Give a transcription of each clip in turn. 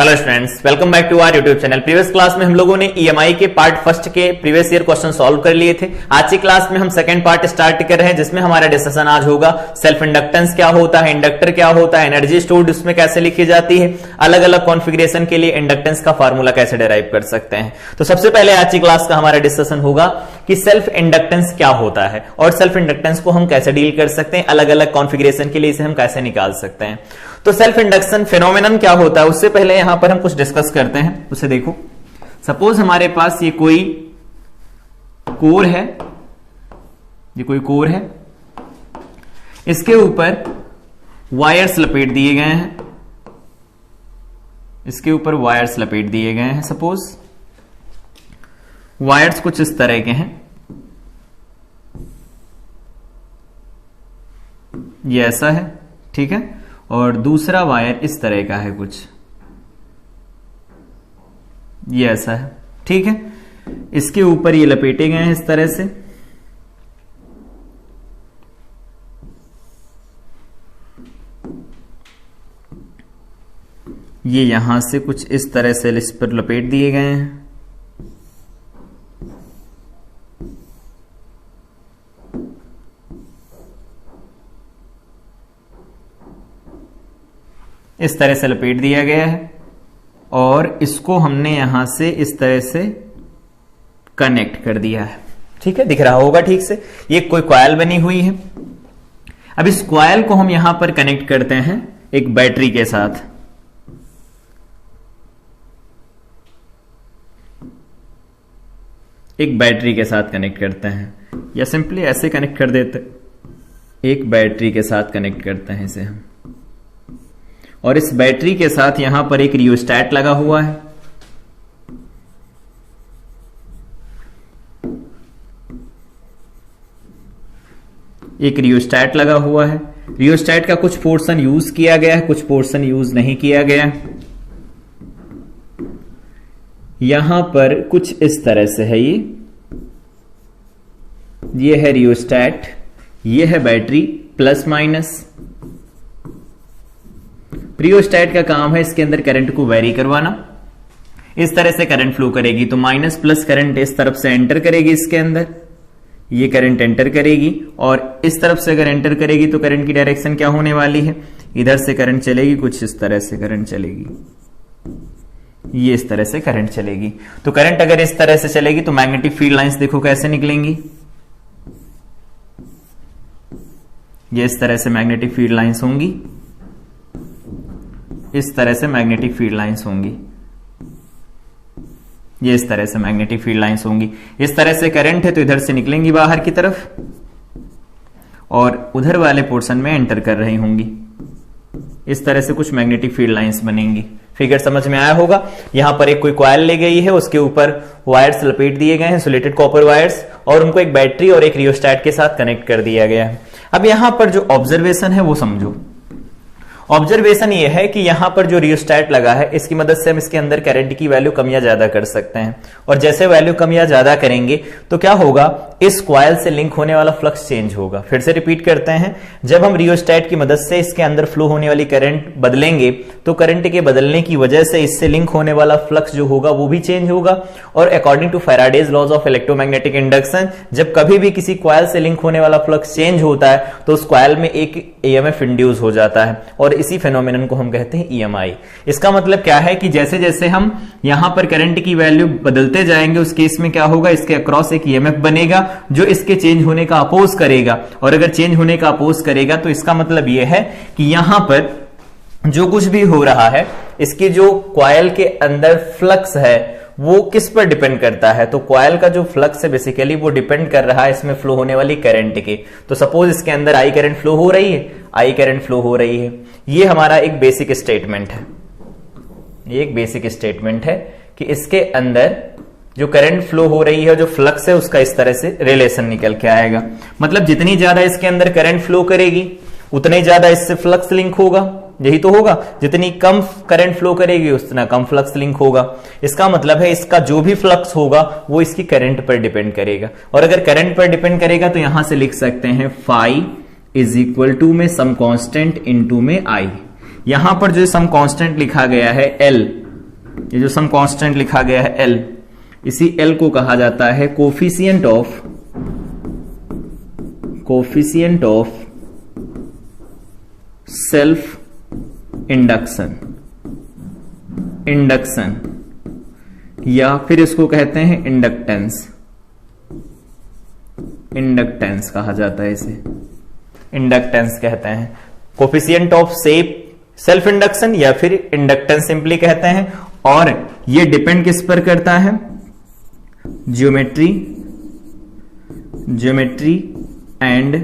Hello students, welcome back to our YouTube channel. Previous class में हम लोगों ने ईएमआई के पार्ट फर्स्ट के प्रीवियस ईयर क्वेश्चन सॉल्व कर लिए थे। आज की क्लास में हम सेकंड पार्ट स्टार्ट कर रहे हैं, जिसमें हमारा डिस्कशन आज होगा सेल्फ इंडक्टेंस क्या होता है, इंडक्टर क्या होता है, एनर्जी स्टोर्ड उसमें कैसे लिखी जाती है, अलग अलग कॉन्फ़िगरेशन के लिए इंडक्टेंस का फार्मूला कैसे डिराइव कर सकते हैं। तो सबसे पहले आज की क्लास का हमारा डिस्कशन होगा कि सेल्फ इंडक्टेंस क्या होता है और सेल्फ इंडक्टेंस को हम कैसे डील कर सकते हैं, अलग अलग कॉन्फ़िगरेशन के लिए इसे हम कैसे निकाल सकते हैं। तो सेल्फ इंडक्शन फिनोमेनन क्या होता है, उससे पहले यहां पर हम कुछ डिस्कस करते हैं। उसे देखो, सपोज हमारे पास ये कोई कोर है, ये कोई कोर है, इसके ऊपर वायर्स लपेट दिए गए हैं, इसके ऊपर वायर्स लपेट दिए गए हैं। सपोज वायर्स कुछ इस तरह के हैं, ये ऐसा है, ठीक है, और दूसरा वायर इस तरह का है कुछ, ये ऐसा है, ठीक है। इसके ऊपर ये लपेटे गए हैं इस तरह से, ये यहां से कुछ इस तरह से इस पर लपेट दिए गए हैं। इस तरह से लपेट दिया गया है और इसको हमने यहां से इस तरह से कनेक्ट कर दिया है, ठीक है, दिख रहा होगा ठीक से। ये कोई कॉइल बनी हुई है। अब इस कॉइल को हम यहां पर कनेक्ट करते हैं एक बैटरी के साथ। एक बैटरी के साथ कनेक्ट करते हैं, या सिंपली ऐसे कनेक्ट कर देते, एक बैटरी के साथ कनेक्ट करते हैं इसे हम। और इस बैटरी के साथ यहां पर एक रियोस्टैट लगा हुआ है, एक रियोस्टैट लगा हुआ है। रियोस्टैट का कुछ पोर्शन यूज किया गया है, कुछ पोर्शन यूज नहीं किया गया। यहां पर कुछ इस तरह से है, ये है रियोस्टैट, ये है बैटरी प्लस माइनस। रियोस्टैट का काम है इसके अंदर करंट को वेरी करवाना। इस तरह से करंट फ्लो करेगी तो माइनस प्लस करंट इस तरफ से एंटर करेगी, इसके अंदर ये करंट एंटर करेगी, और इस तरफ से अगर एंटर करेगी तो करंट की डायरेक्शन क्या होने वाली है, इधर से करंट चलेगी, कुछ इस तरह से करंट चलेगी, ये इस तरह से करंट चलेगी। तो करंट अगर इस तरह से चलेगी तो मैग्नेटिक फील्ड लाइंस देखो कैसे निकलेंगी, ये इस तरह से मैग्नेटिक फील्ड लाइंस होंगी, इस तरह से मैग्नेटिक फील्ड लाइंस होंगी, ये इस तरह से मैग्नेटिक फील्ड लाइंस होंगी। इस तरह से करंट है तो इधर से निकलेंगी बाहर की तरफ और उधर वाले पोर्शन में एंटर कर रही होंगी। इस तरह से कुछ मैग्नेटिक फील्ड लाइंस बनेंगी। फिगर समझ में आया होगा। यहां पर एक कोई कॉइल ले गई है, उसके ऊपर वायर्स लपेट दिए गए हैं, इंसुलेटेड कॉपर वायर्स, और उनको एक बैटरी और एक रियोस्टैट के साथ कनेक्ट कर दिया गया है। अब यहां पर जो ऑब्जर्वेशन है वो समझो। ऑब्जर्वेशन ये है कि यहां पर जो रियोस्टैट लगा है, इसकी मदद से हम इसके अंदर करंट की वैल्यू कम या ज्यादा कर सकते हैं, और जैसे वैल्यू कम या ज्यादा करेंगे तो क्या होगा, इस कॉइल से लिंक होने वाला फ्लक्स चेंज होगा। फिर से रिपीट करते हैं, जब हम रियोस्टैट की मदद से इसके अंदर फ्लो होने वाली करंट बदलेंगे तो करंट के बदलने की वजह से इससे लिंक होने वाला फ्लक्स जो होगा वो भी चेंज होगा। और according to Faraday's laws of electromagnetic induction, जब कभी भी किसी कॉइल से लिंक होने वाला फ्लक्स चेंज होता है तो उस कॉइल में एक ईएमएफ इंड्यूस हो जाता है, और इसी फेनोमेनन को हम कहते हैं ईएमआई। इसका मतलब क्या है कि जैसे जैसे हम यहां पर करंट की वैल्यू बदलते जाएंगे, उस केस में क्या होगा, इसके अक्रॉस एक ईएमएफ बनेगा जो इसके चेंज होने का अपोज करेगा। और अगर चेंज होने का अपोज करेगा तो इसका मतलब यह है कि यहां पर जो कुछ भी हो रहा है, इसकी जो कॉइल के अंदर फ्लक्स है वो किस पर डिपेंड करता है, तो कॉइल का जो फ्लक्स है बेसिकली वो डिपेंड कर रहा है इसमें फ्लो होने वाली करंट के। तो सपोज इसके अंदर आई करंट फ्लो हो रही है, आई करंट फ्लो हो रही है, ये हमारा एक बेसिक स्टेटमेंट है। ये एक बेसिक स्टेटमेंट है कि इसके अंदर जो करंट फ्लो हो रही है, जो फ्लक्स है, उसका इस तरह से रिलेशन निकल के आएगा। मतलब जितनी ज्यादा इसके अंदर करंट फ्लो करेगी उतने ज्यादा इससे फ्लक्स लिंक होगा, यही तो होगा। जितनी कम करंट फ्लो करेगी उतना कम फ्लक्स लिंक होगा। इसका मतलब है इसका जो भी फ्लक्स होगा वो इसकी करंट पर डिपेंड करेगा, और अगर करंट पर डिपेंड करेगा तो यहां से लिख सकते हैं फाई इज इक्वल टू में सम कांस्टेंट इनटू में आई। यहां पर जो सम कांस्टेंट लिखा गया है एल, ये जो सम कांस्टेंट लिखा गया है L, इसी L को कहा जाता है कोफिशिएंट ऑफ सेल्फ इंडक्शन, या फिर इसको कहते हैं इंडक्टेंस कहा जाता है, इसे इंडक्टेंस कहते हैं। कोफिशिएंट ऑफ सेल्फ इंडक्शन या फिर इंडक्टेंस सिंपली कहते हैं। और ये डिपेंड किस पर करता है? ज्योमेट्री एंड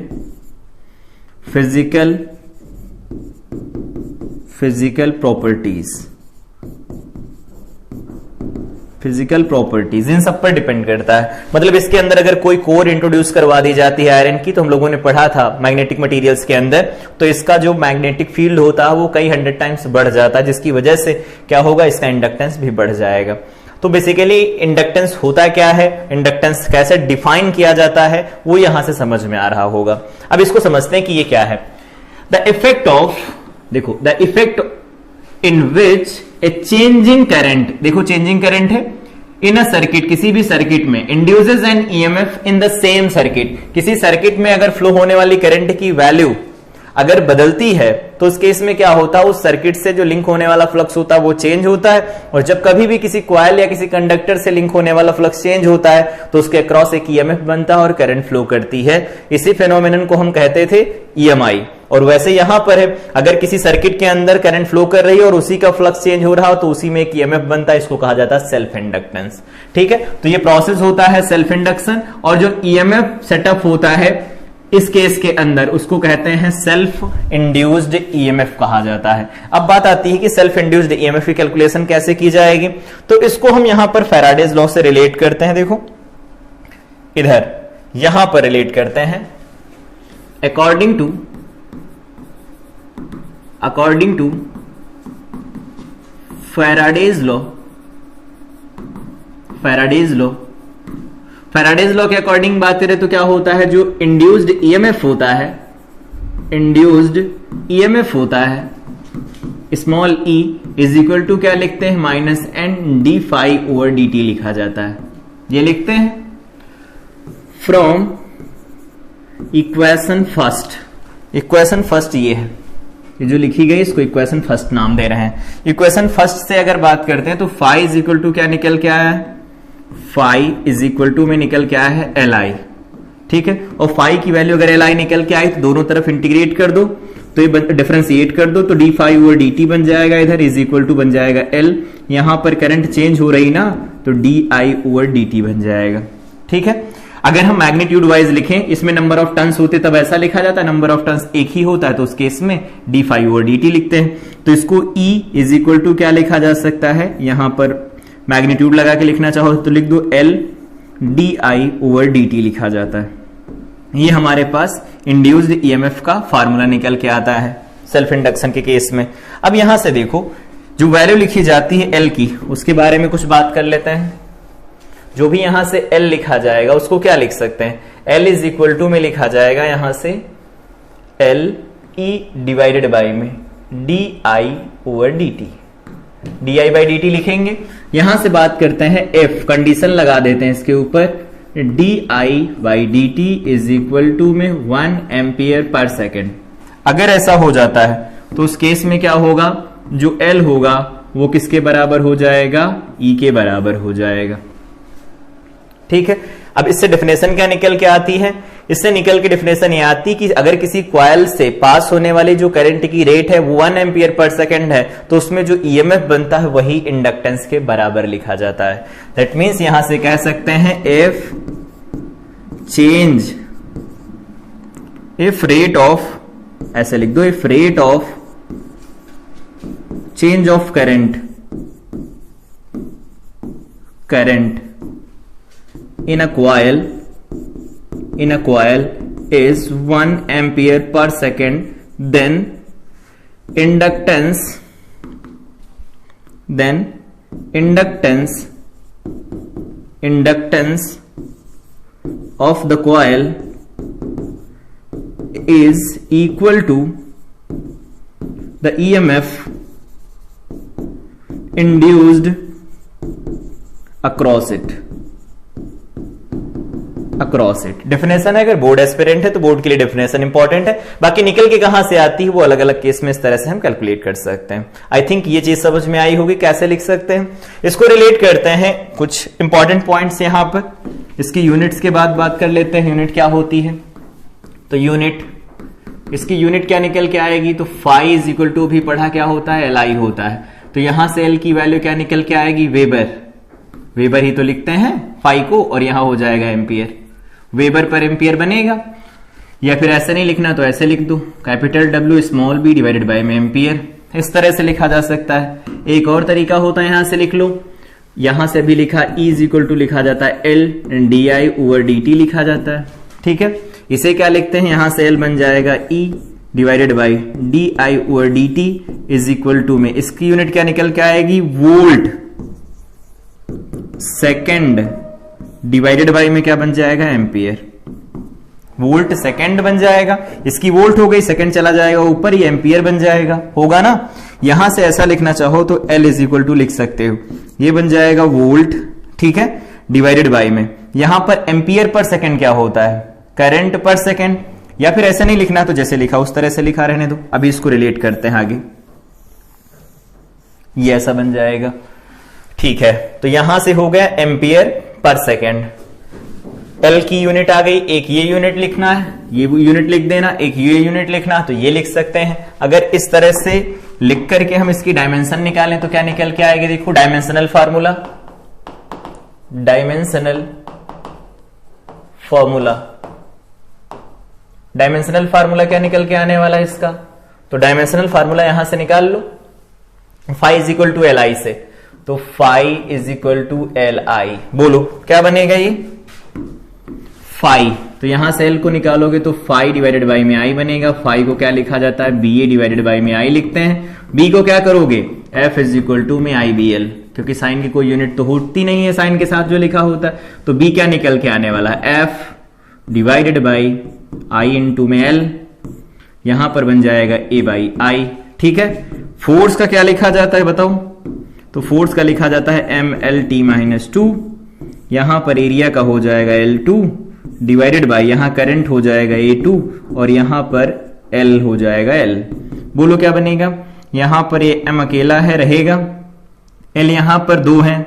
फिजिकल प्रॉपर्टीज, इन सब पर डिपेंड करता है। मतलब इसके अंदर अगर कोई कोर इंट्रोड्यूस करवा दी जाती है आयरन की, तो हम लोगों ने पढ़ा था मैग्नेटिक मटेरियल्स के अंदर, तो इसका जो मैग्नेटिक फील्ड होता है वो कई 100 टाइम्स बढ़ जाता है, जिसकी वजह से क्या होगा, इसका इंडक्टेंस भी बढ़ जाएगा। तो बेसिकली इंडक्टेंस होता क्या है, इंडक्टेंस कैसे डिफाइन किया जाता है, वो यहां से समझ में आ रहा होगा। अब इसको समझते हैं कि ये क्या है। The effect in which a changing current, देखो चेंजिंग करंट है इन अ सर्किट, किसी भी सर्किट में, induces an EMF in the same circuit, किसी सर्किट में अगर फ्लो होने वाली करंट की वैल्यू अगर बदलती है तो उस केस में क्या होता है, उस सर्किट से जो लिंक होने वाला फ्लक्स होता है वो चेंज होता है। और जब कभी भी किसी कॉइल या किसी कंडक्टर से लिंक होने वाला फ्लक्स चेंज होता है तो उसके अक्रॉस एक ईएमएफ बनता है और करंट फ्लो करती है। इसी फेनोमेनन को हम कहते थे ईएमआई। और वैसे यहां पर है, अगर किसी सर्किट के अंदर करंट फ्लो कर रही है और उसी का फ्लक्स चेंज हो रहा हो तो उसी में एक ईएमएफ बनता है, इसको कहा जाता है सेल्फ इंडक्टेंस। ठीक है, तो ये प्रोसेस होता है सेल्फ इंडक्शन। और जो ईएमएफ सेटअप होता है इस केस के अंदर, उसको कहते हैं सेल्फ इंड्यूस्ड ईएमएफ कहा जाता है। अब बात आती है कि सेल्फ इंड्यूस्ड ईएमएफ की कैलकुलेशन कैसे की जाएगी। तो इसको हम यहां पर फैराडेज लॉ से रिलेट करते हैं। देखो इधर यहां पर रिलेट करते हैं, अकॉर्डिंग टू फैराडेज लॉ के अकॉर्डिंग बात करें तो क्या होता है, जो इंड्यूस्ड ईएमएफ होता है small E is equal to क्या लिखते हैं, -n/d∅/dt लिखा जाता है। ये लिखते हैं फ्रॉम इक्वेशन फर्स्ट ये है, ये जो लिखी गई इसको इक्वेशन फर्स्ट नाम दे रहे हैं। इक्वेशन फर्स्ट से अगर बात करते हैं तो फाई इज इक्वल टू क्या निकल के आया है, फाई इज इक्वल टू में निकल के आया है Li। ठीक है, और फाई की वैल्यू अगर Li निकल के आई तो दोनों तरफ इंटीग्रेट कर दो, तो ये डिफरेंशिएट कर दो, तो d∅/dt बन जाएगा, इधर इज इक्वल टू बन जाएगा L। यहां पर करंट चेंज हो रही ना तो di/dt बन जाएगा। ठीक है, अगर हम मैग्नीट्यूड वाइज लिखें, इसमें नंबर ऑफ टर्न्स होते तब ऐसा लिखा जाता है, नंबर ऑफ टर्न्स एक ही होता है तो उस केस में d∅/dt लिखते हैं। तो इसको E इज इक्वल टू क्या लिखा जा सकता है, यहां पर मैग्नीट्यूड लगा के लिखना चाहो तो लिख दो L di/dt लिखा जाता है। ये हमारे पास इंड्यूस्ड ईएमएफ का फार्मूला निकल के आता है सेल्फ इंडक्शन के केस में। अब यहां से देखो जो वैल्यू लिखी जाती है L की, उसके बारे में कुछ बात कर लेते हैं। जो भी यहां से L लिखा जाएगा उसको क्या लिख सकते हैं, L इज इक्वल टू में लिखा जाएगा यहां से L E डिवाइडेड बाई में di/dt, di/dt लिखेंगे। यहां से बात करते हैं F, कंडीशन लगा देते हैं इसके ऊपर, di/dt इज इक्वल टू में 1 एम्पियर पर सेकेंड। अगर ऐसा हो जाता है तो उस केस में क्या होगा, जो L होगा वो किसके बराबर हो जाएगा, E के बराबर हो जाएगा। ठीक है, अब इससे डेफिनेशन क्या निकल के आती है, इससे निकल के डेफिनेशन ये आती कि अगर किसी कॉइल से पास होने वाली जो करंट की रेट है वो 1 एम्पियर पर सेकेंड है तो उसमें जो ईएमएफ बनता है वही इंडक्टेंस के बराबर लिखा जाता है। दैट मीन्स यहां से कह सकते हैं इफ रेट ऑफ, ऐसे लिख दो, if rate of change of current in a coil is 1 ampere per second, then inductance of the coil is equal to the EMF induced across it, across it. Definition है, अगर board aspirant है तो board के लिए definition important है, बाकी निकल के कहां से आती है वो अलग अलग केस में इस तरह से हम कैलकुलेट कर सकते हैं। आई थिंक ये चीज समझ में आई होगी कैसे लिख सकते हैं। इसको रिलेट करते हैं कुछ इंपॉर्टेंट पॉइंट्स यहां पर, इसकी यूनिट्स के बाद बात कर लेते हैं। यूनिट क्या होती है, तो यूनिट, इसकी यूनिट क्या निकल के आएगी, तो फाई इज इक्वल टू भी पढ़ा क्या होता है, एल आई होता है। तो यहां से एल की वैल्यू क्या निकल के आएगी, वेबर, वेबर ही तो लिखते हैं फाई को, और यहां हो जाएगा एम्पियर, वेबर पर एम्पियर बनेगा। या फिर ऐसे नहीं लिखना तो ऐसे लिख दो, capital W small B divided by में एम्पियर, इस तरह से लिखा जा सकता है। एक और तरीका होता है, यहां से लिख लो, यहां से भी लिखा ई इज इक्वल टू लिखा जाता है L D I over D T लिखा जाता है, ठीक है। इसे क्या लिखते हैं, यहां से एल बन जाएगा E divided by D I over D T is equal to में इसकी यूनिट क्या निकल के आएगी, वोल्ट सेकेंड डिवाइडेड बाई में क्या बन जाएगा, एम्पियर, वोल्ट सेकेंड बन जाएगा। इसकी वोल्ट हो गई, सेकेंड चला जाएगा ऊपर, ये एम्पियर बन जाएगा, होगा ना। यहां से ऐसा लिखना चाहो तो एल इज इक्वल टू लिख सकते हो, ये बन जाएगा वोल्ट, ठीक है, डिवाइडेड बाई में यहां पर एम्पियर पर सेकेंड क्या होता है, करंट पर सेकेंड। या फिर ऐसे नहीं लिखना तो जैसे लिखा उस तरह से लिखा रहने दो। अभी इसको रिलेट करते हैं आगे, ये ऐसा बन जाएगा, ठीक है। तो यहां से हो गया एम्पियर पर सेकेंड। एल की यूनिट आ गई, एक ये यूनिट लिखना है, ये यूनिट लिख देना, एक ये यूनिट लिखना, तो ये लिख सकते हैं। अगर इस तरह से लिख करके हम इसकी डायमेंशन निकालें तो क्या निकल के आएगी, देखो dimensional formula, dimensional formula, dimensional formula क्या निकल के आने वाला है इसका, तो डायमेंशनल फार्मूला यहां से निकाल लो, phi is equal to L I से, तो phi is equal to L I, बोलो क्या बनेगा ये, फाई। तो यहां से एल को निकालोगे तो फाई डिवाइडेड बाई में आई बनेगा। फाई को क्या लिखा जाता है, बी ए डिवाइडेड बाई में आई लिखते हैं। बी को क्या करोगे, एफ इज इक्वल टू में आई बी एल, क्योंकि साइन की कोई यूनिट तो होती नहीं है साइन के साथ जो लिखा होता है। तो बी क्या निकल के आने वाला है, F divided by I into में एल, यहां पर बन जाएगा ए बाई आई, ठीक है। फोर्स का क्या लिखा जाता है बताओ, तो फोर्स का लिखा जाता है M L T minus two, यहां पर एरिया का हो जाएगा एल टू डिवाइडेड बाई यहां करंट हो जाएगा ए टू, और यहां पर एल हो जाएगा एल। बोलो क्या बनेगा, यहां पर ये एम अकेला है रहेगा, एल यहां पर दो है,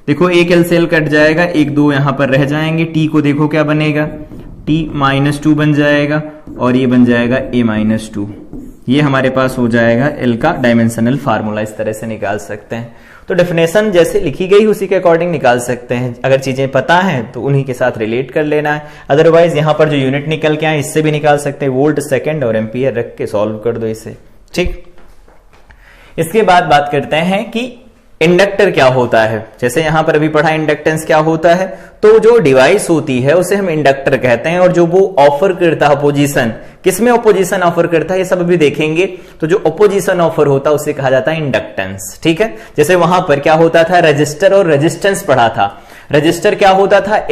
देखो एक एल से एल कट जाएगा, एक दो यहां पर रह जाएंगे। टी को देखो क्या बनेगा, टी माइनस टू बन जाएगा, और ये बन जाएगा ए माइनस टू। ये हमारे पास हो जाएगा एल का डायमेंशनल फार्मूला, इस तरह से निकाल सकते हैं। तो डेफिनेशन जैसे लिखी गई उसी के अकॉर्डिंग निकाल सकते हैं। अगर चीजें पता हैं तो उन्हीं के साथ रिलेट कर लेना है, अदरवाइज यहां पर जो यूनिट निकल के आए इससे भी निकाल सकते हैं, वोल्ट सेकेंड और एम्पियर रख के सॉल्व कर दो इसे, ठीक। इसके बाद बात करते हैं कि इंडक्टर क्या होता है। जैसे यहां पर अभी पढ़ा इंडक्टेंस क्या होता है, तो जो डिवाइस होती है उसे हम इंडक्टर कहते हैं, और जो वो ऑफर करता है अपोजिशन, किसमें अपोजिशन ऑफर करता है ये सब अभी देखेंगे। तो जो अपोजिशन ऑफर होता है उसे कहा जाता है इंडक्टेंस, ठीक है। जैसे वहां पर क्या होता था, रजिस्टर और रेजिस्टेंस पढ़ा था। रजिस्टर क्या होता था,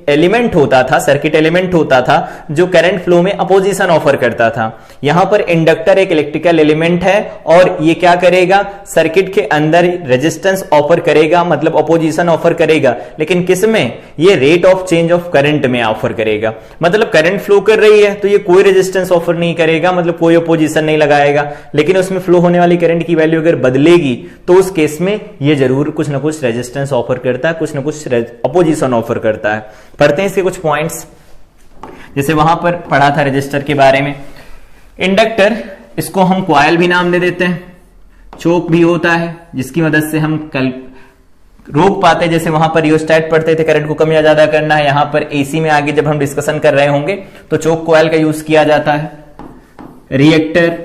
एलिमेंट होता था, सर्किट एलिमेंट होता था जो करंट फ्लो में अपोजिशन ऑफर करता था। यहां पर इंडक्टर एक इलेक्ट्रिकल एलिमेंट है, और ये क्या करेगा, सर्किट के अंदर रेजिस्टेंस ऑफर करेगा, मतलब अपोजिशन ऑफर करेगा, लेकिन किसमें, ये rate of change of current में ऑफर करेगा। मतलब करंट फ्लो कर रही है तो ये कोई रेजिस्टेंस ऑफर नहीं करेगा, मतलब कोई अपोजिशन नहीं लगाएगा, लेकिन उसमें फ्लो होने वाली करंट की वैल्यू अगर बदलेगी तो उस केस में ये जरूर कुछ ना कुछ रेजिस्टेंस ऑफर करता है, कुछ ना कुछ अपोजिशन ऑफर करता है। पढ़ते हैं इसके कुछ पॉइंट्स। जैसे वहां पर पढ़ा था रजिस्टर के बारे में, इंडक्टर, इसको हम कॉइल भी नाम दे देते हैं, चोक भी होता है जिसकी मदद से हम रोक पाते हैं। जैसे वहां पर रियोस्टैट पढ़ते थे, करंट को कम या ज्यादा करना है, यहां पर एसी में आगे जब हम डिस्कशन कर रहे होंगे तो चोक कॉइल का यूज किया जाता है। रिएक्टर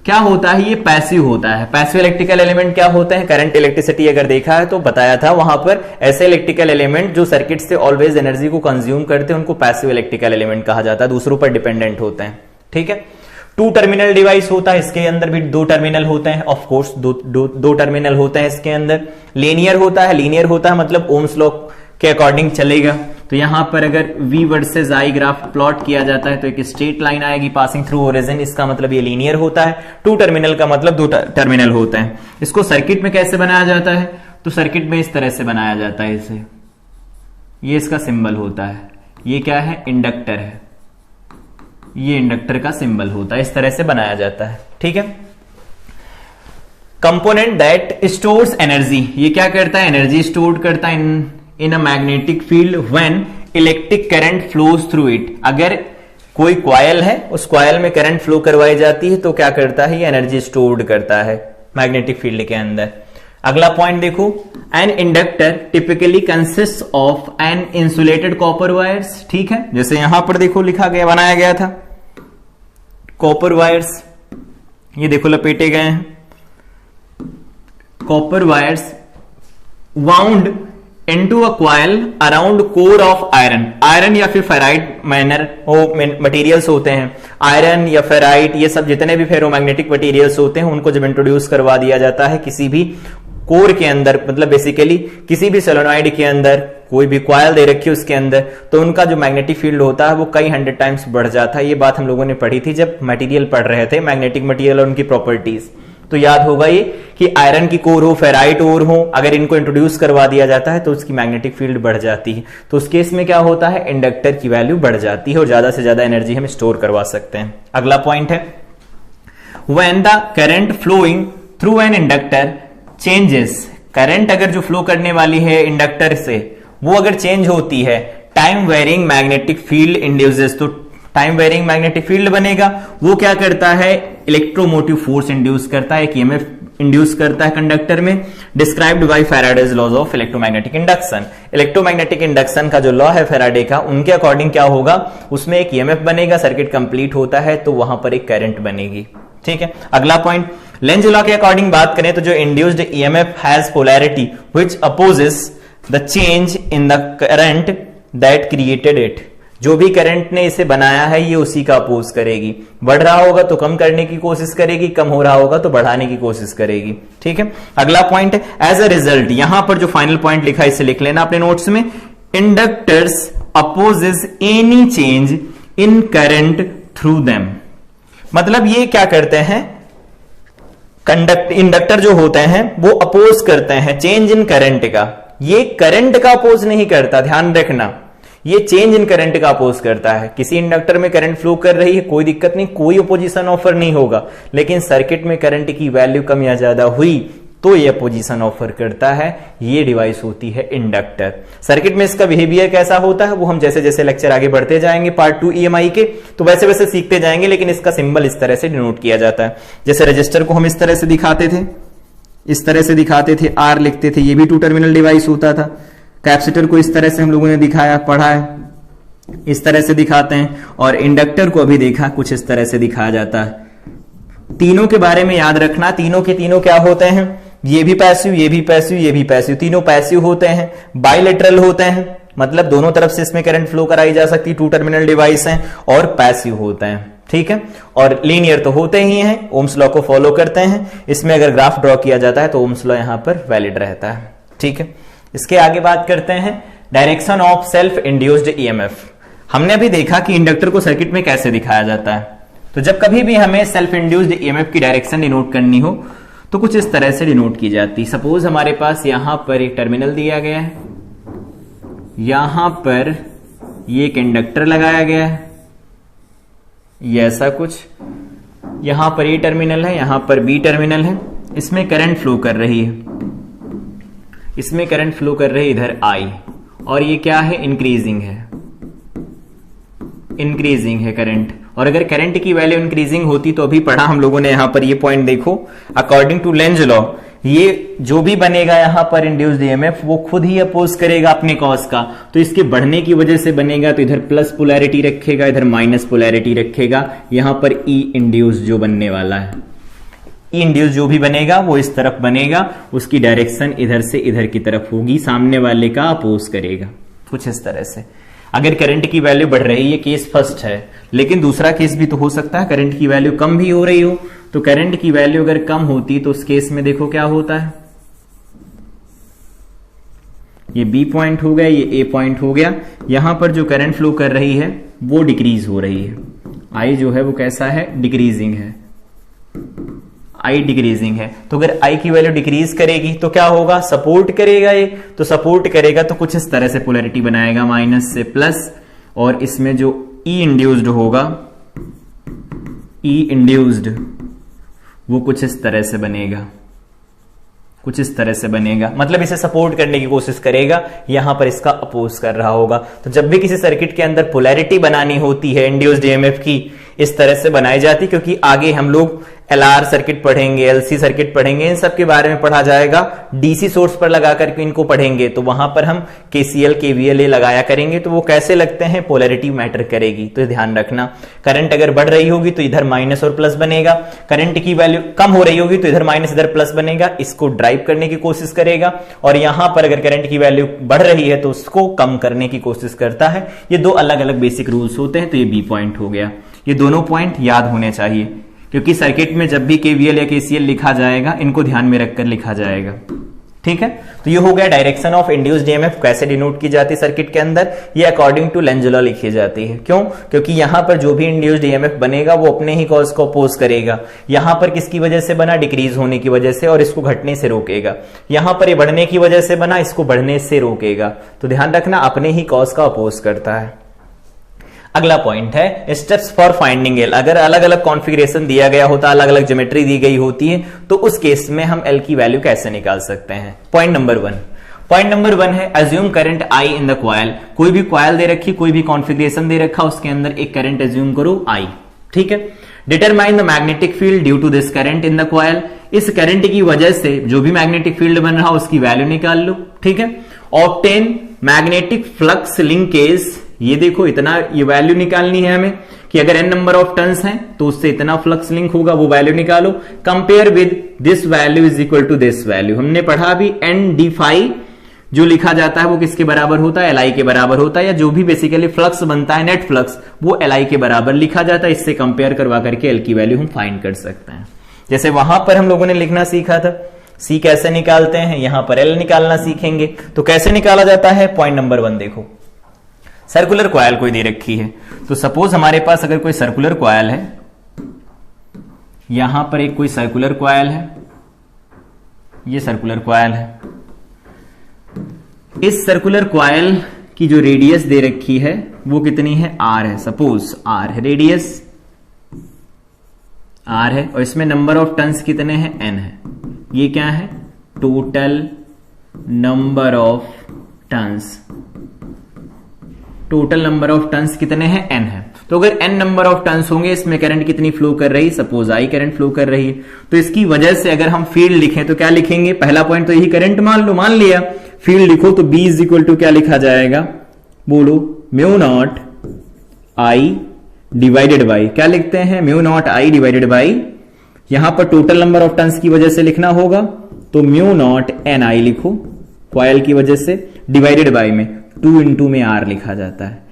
क्या होता है, ये पैसिव होता है। पैसिव इलेक्ट्रिकल एलिमेंट क्या होते हैं, करंट इलेक्ट्रिसिटी अगर देखा है तो बताया था वहां पर ऐसे इलेक्ट्रिकल एलिमेंट जो सर्किट से ऑलवेज एनर्जी को कंज्यूम करते हैं उनको पैसिव इलेक्ट्रिकल एलिमेंट कहा जाता है, दूसरों पर डिपेंडेंट होते हैं, ठीक है। टू टर्मिनल डिवाइस होता है, इसके अंदर भी दो टर्मिनल होते हैं, ऑफ कोर्स दो टर्मिनल होते हैं इसके अंदर। लीनियर होता है, लीनियर होता है मतलब ओम्स लॉ के अकॉर्डिंग चलेगा। तो यहां पर अगर V versus I graph plot किया जाता है तो एक स्ट्रेट लाइन आएगी पासिंग थ्रू ओरिजिन, इसका मतलब ये लीनियर होता है। टू टर्मिनल का मतलब दो टर्मिनल होता है। इसको सर्किट में कैसे बनाया जाता है, तो सर्किट में इस तरह से बनाया जाता है इसे, ये इसका सिंबल होता है, ये क्या है, इंडक्टर है, ये इंडक्टर का सिंबल होता है, इस तरह से बनाया जाता है। ठीक है, कंपोनेंट दैट स्टोर्स एनर्जी, ये क्या करता है, एनर्जी स्टोर करता है in a magnetic field when electric current flows through it. अगर कोई कॉइल है, उस कॉइल में करंट फ्लो करवाई जाती है तो क्या करता है, ये एनर्जी स्टोर्ड करता है मैग्नेटिक फील्ड के अंदर। अगला पॉइंट देखो, an inductor typically consist of an insulated copper wires. ठीक है, जैसे यहां पर देखो लिखा गया, बनाया गया था, कॉपर वायर्स, ये देखो लपेटे गए हैं, copper wires wound into a coil around core of iron. Iron या फिर फेराइट मटेरियल्स होते हैं, आयरन या फेराइट, ये सब जितने भी फेरोमैग्नेटिक मटेरियल्स होते हैं उनको जब इंट्रोड्यूस करवा दिया जाता है किसी भी कोर के अंदर, मतलब बेसिकली किसी भी सोलेनॉइड के अंदर कोई भी कॉइल दे रखी है उसके अंदर, तो उनका जो मैग्नेटिक फील्ड होता है वो कई 100 टाइम्स बढ़ जाता है। ये बात हम लोगों ने पढ़ी थी जब मटेरियल पढ़ रहे थे, मैग्नेटिक मटेरियल और उनकी प्रॉपर्टीज। तो याद होगा ये कि आयरन की कोर हो, फेराइट ओर हो, अगर इनको इंट्रोड्यूस करवा दिया जाता है तो उसकी मैग्नेटिक फील्ड बढ़ जाती है। तो उस केस में क्या होता है, इंडक्टर की वैल्यू बढ़ जाती है और ज्यादा से ज्यादा एनर्जी हम स्टोर करवा सकते हैं। अगला पॉइंट है, when the current flowing through an inductor changes, current अगर जो फ्लो करने वाली है इंडक्टर से वो अगर चेंज होती है, time varying magnetic field induces, तो टाइम वेरिंग मैग्नेटिक फील्ड बनेगा। वो क्या करता है, इलेक्ट्रोमोटिव फोर्स इंड्यूस करता है, एक ईएमएफ इंड्यूस करता है कंडक्टर में, described by Faraday's laws of electromagnetic induction. Electromagnetic induction का जो लॉ है फैराडे का, उनके अकॉर्डिंग क्या होगा, उसमें एक ईएमएफ बनेगा, सर्किट कंप्लीट होता है तो वहां पर एक करंट बनेगी। ठीक है, अगला पॉइंट, लेंज लॉ के अकॉर्डिंग बात करें तो जो induced EMF has polarity which opposes the change in the current that created it. जो भी करंट ने इसे बनाया है ये उसी का अपोज करेगी, बढ़ रहा होगा तो कम करने की कोशिश करेगी, कम हो रहा होगा तो बढ़ाने की कोशिश करेगी। ठीक है, अगला पॉइंट है, एज अ रिजल्ट, यहां पर जो फाइनल पॉइंट लिखा है इसे लिख लेना अपने नोट्स में, inductors opposes any change in current through them. मतलब ये क्या करते हैं, इंडक्टर जो होते हैं वो अपोज करते हैं चेंज इन करंट का, ये करंट का अपोज नहीं करता, ध्यान रखना, ये चेंज इन करंट का अपोज करता है। किसी इंडक्टर में करंट फ्लो कर रही है, कोई दिक्कत नहीं, कोई अपोजिशन ऑफर नहीं होगा, लेकिन सर्किट में करंट की वैल्यू कम या ज्यादा हुई तो ये अपोजिशन ऑफर करता है। ये डिवाइस होती है इंडक्टर। सर्किट में इसका बिहेवियर कैसा होता है वो हम जैसे जैसे लेक्चर आगे बढ़ते जाएंगे पार्ट 2 EMI के, तो वैसे वैसे सीखते जाएंगे, लेकिन इसका सिंबल इस तरह से डिनोट किया जाता है। जैसे रजिस्टर को हम इस तरह से दिखाते थे, इस तरह से दिखाते थे, आर लिखते थे, ये भी 2 टर्मिनल डिवाइस होता था। कैपेसिटर को इस तरह से हम लोगों ने दिखाया, पढ़ा है, इस तरह से दिखाते हैं, और इंडक्टर को अभी देखा कुछ इस तरह से दिखाया जाता है। तीनों के बारे में याद रखना, तीनों के तीनों क्या होते हैं, ये भी पैसिव, ये भी पैसिव, ये भी पैसिव, तीनों पैसिव होते हैं, बाइलेटरल होते हैं, मतलब दोनों तरफ से इसमें करंट फ्लो कराई जा सकती, 2 टर्मिनल डिवाइस हैं, और पैसिव होते हैं। ठीक है, और लीनियर तो होते ही हैं, ओम्स लॉ को फॉलो करते हैं। इसमें अगर ग्राफ ड्रॉ किया जाता है तो ओम्स लॉ यहां पर वैलिड रहता है। ठीक है, इसके आगे बात करते हैं direction of self induced EMF. हमने अभी देखा कि इंडक्टर को सर्किट में कैसे दिखाया जाता है। तो जब कभी भी हमें सेल्फ इंड्यूस्ड ईएमएफ की डायरेक्शन डिनोट करनी हो तो कुछ इस तरह से डिनोट की जाती है। सपोज हमारे पास यहां पर एक टर्मिनल दिया गया है, यहां पर ये एक इंडक्टर लगाया गया है, ये ऐसा कुछ, यहां पर ये टर्मिनल है, यहां पर बी टर्मिनल है, इसमें करंट फ्लो कर रही है, इसमें करंट फ्लो कर रही है इधर आई, और ये क्या है, इंक्रीजिंग है, इंक्रीजिंग है करंट। और अगर करंट की वैल्यू इंक्रीजिंग होती तो अभी पढ़ा हम लोगों ने, यहां पर ये पॉइंट देखो, अकॉर्डिंग टू लेंज लॉ ये जो भी बनेगा यहां पर इंड्यूस्ड ईएमएफ वो खुद ही अपोज करेगा अपने कॉज का। तो इसके बढ़ने की वजह से बनेगा तो इधर प्लस पोलैरिटी रखेगा, इधर माइनस पोलैरिटी रखेगा, यहां पर ई इंड्यूस जो बनने वाला है, ई इंड्यूस जो भी बनेगा वो इस तरफ बनेगा, उसकी डायरेक्शन इधर से इधर की तरफ होगी, सामने वाले का अपोज करेगा, कुछ इस तरह से। अगर करंट की वैल्यू बढ़ रही है, केस फर्स्ट है, लेकिन दूसरा केस भी तो हो सकता है करंट की वैल्यू कम भी हो रही हो। तो करंट की वैल्यू अगर कम होती तो उस केस में देखो क्या होता है, ये बी पॉइंट हो गया, ये ए पॉइंट हो गया, यहां पर जो करंट फ्लो कर रही है वो डिक्रीज हो रही है, आई जो है वो कैसा है, डिक्रीजिंग है, आई डिक्रीजिंग है, तो अगर आई की वैल्यू डिक्रीज करेगी तो क्या होगा, सपोर्ट करेगा ये, तो सपोर्ट करेगा तो कुछ इस तरह से पोलैरिटी बनाएगा माइनस से प्लस, और इसमें जो ई इंड्यूस्ड होगा, ई इंड्यूस्ड वो कुछ इस तरह से बनेगा, कुछ इस तरह से बनेगा, मतलब इसे सपोर्ट करने की कोशिश करेगा, यहां पर इसका अपोज कर रहा होगा। तो जब भी किसी सर्किट के अंदर पोलैरिटी बनानी होती है इंड्यूस्ड ईएमएफ की, इस तरह से बनाई जाती, क्योंकि आगे हम लोग एलआर सर्किट पढ़ेंगे, एलसी सर्किट पढ़ेंगे, इन सब के बारे में पढ़ा जाएगा। डीसी सोर्स पर लगा करके इनको पढ़ेंगे, तो वहां पर हम केसीएल केवीएल लगाया करेंगे, तो वो कैसे लगते हैं, पोलैरिटी मैटर करेगी, तो ध्यान रखना। करंट अगर बढ़ रही होगी तो इधर माइनस और प्लस बनेगा, करंट की वैल्यू कम हो रही होगी तो इधर माइनस इधर प्लस बनेगा, इसको ड्राइव करने की कोशिश करेगा, और यहां पर अगर करंट की वैल्यू बढ़ रही है तो उसको कम करने की कोशिश करता है। ये दो अलग अलग बेसिक रूल्स होते हैं, तो ये बी पॉइंट हो गया। ये दोनों पॉइंट याद होने चाहिए, क्योंकि सर्किट में जब भी केवीएल या केसीएल लिखा जाएगा, इनको ध्यान में रखकर लिखा जाएगा। ठीक है, तो ये हो गया डायरेक्शन ऑफ इंड्यूस्ड ईएमएफ कैसे डिनोट की जाती है सर्किट के अंदर। ये अकॉर्डिंग टू लेंज लॉ लिखी जाती है। क्यों? क्योंकि यहां पर जो भी इंड्यूस्ड ईएमएफ बनेगा वो अपने ही कॉज को अपोज करेगा। यहां पर किसकी वजह से बना, डिक्रीज होने की वजह से, और इसको घटने से रोकेगा। यहां पर ये बढ़ने की वजह से बना, इसको बढ़ने से रोकेगा। तो ध्यान रखना, अपने ही कॉज का अपोज करता है। अगला पॉइंट है स्टेप्स फॉर फाइंडिंग एल। अगर अलग अलग कॉन्फ़िगरेशन दिया गया होता, अलग अलग ज्योमेट्री दी गई होती है, तो उस केस में हम एल की वैल्यू कैसे निकाल सकते हैं। पॉइंट नंबर वन है assume current I in the coil. कोई भी कॉइल दे रखी, कोई भी कॉन्फ़िगरेशन दे रखा, उसके अंदर एक करंट अज्यूम करो आई। ठीक है, determine the magnetic field due to this current in the coil. इस करंट की वजह से जो भी मैग्नेटिक फील्ड बन रहा उसकी वैल्यू निकाल लो। ठीक है, ऑब्टेन मैग्नेटिक फ्लक्स लिंकेज। ये देखो, इतना ये वैल्यू निकालनी है हमें कि अगर n नंबर ऑफ टर्न्स हैं तो उससे इतना फ्लक्स लिंक होगा, वो वैल्यू निकालो। Compare with this value is equal to this value. हमने पढ़ा भी एन डी फाई जो लिखा जाता है वो किसके बराबर होता है, एल के बराबर होता है, या जो भी बेसिकली फ्लक्स बनता है नेट फ्लक्स, वो एल के बराबर लिखा जाता है। इससे कंपेयर करवा करके एल की वैल्यू हम फाइंड कर सकते हैं। जैसे वहां पर हम लोगों ने लिखना सीखा था, सी कैसे निकालते हैं, यहां पर एल निकालना सीखेंगे। तो कैसे निकाला जाता है, पॉइंट नंबर 1 देखो। सर्कुलर कॉइल कोई दे रखी है, तो सपोज हमारे पास अगर कोई सर्कुलर कॉइल है, यहां पर एक कोई सर्कुलर कॉइल है, ये सर्कुलर कॉइल है। इस सर्कुलर कॉइल की जो रेडियस दे रखी है वो कितनी है, आर है। सपोज आर है, रेडियस आर है, और इसमें नंबर ऑफ टर्न्स कितने हैं, एन है। ये क्या है, total number of turns. Total number of turns कितने हैं, एन है। तो अगर एन नंबर ऑफ टर्न्स होंगे, इसमें करंट कितनी फ्लो कर रही, सपोज आई करंट फ्लो कर रही है, तो इसकी वजह से अगर हम फील्ड लिखें तो क्या लिखेंगे, पहला पॉइंट तो यही करंट मान लो, मान लिया। फील्ड लिखो तो बी इज इक्वल टू क्या लिखा जाएगा, बोलो, mu naught I divided by, क्या लिखते हैं, mu naught I divided by, यहां पर टोटल नंबर ऑफ टर्न्स की वजह से लिखना होगा, तो म्यू नॉट एन आई लिखो कॉइल की वजह से, डिवाइडेड बाई में 2 इंटू में आर लिखा जाता है।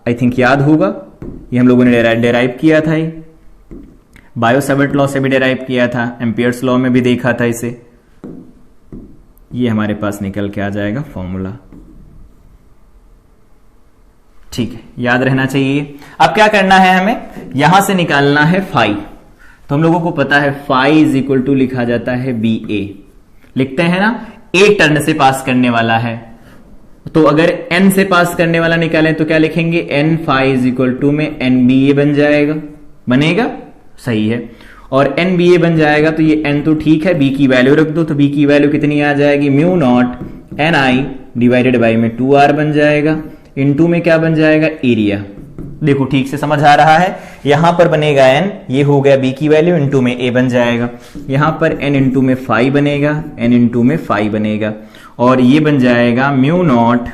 आई थिंक याद होगा, ये हम लोगों ने डेराइव किया था, ये बायो सेवर्ट लॉ से भी डेराइव किया था, एम्पियर्स लॉ में भी देखा था इसे। ये हमारे पास निकल के आ जाएगा फॉर्मूला। ठीक है, याद रहना चाहिए। अब क्या करना है हमें, यहां से निकालना है फाई। तो हम लोगों को पता है फाई इज इक्वल टू लिखा जाता है बी ए, लिखते हैं ना, ए टर्न से पास करने वाला है। तो अगर एन से पास करने वाला निकालें तो क्या लिखेंगे, N phi is equal to में एन बी ए बन जाएगा, बनेगा, सही है। और एन बी ए बन जाएगा तो ये एन तो ठीक है, बी की वैल्यू रख दो, तो बी की वैल्यू कितनी आ जाएगी, mu naught N I divided by में 2r बन जाएगा, इनटू में क्या बन जाएगा, एरिया। देखो ठीक से समझ आ रहा है, यहां पर बनेगा एन, ये हो गया बी की वैल्यू, इनटू में ए बन जाएगा, यहां पर एन इंटू में 5 बनेगा, एन इंटू में 5 बनेगा, और ये बन जाएगा mu naught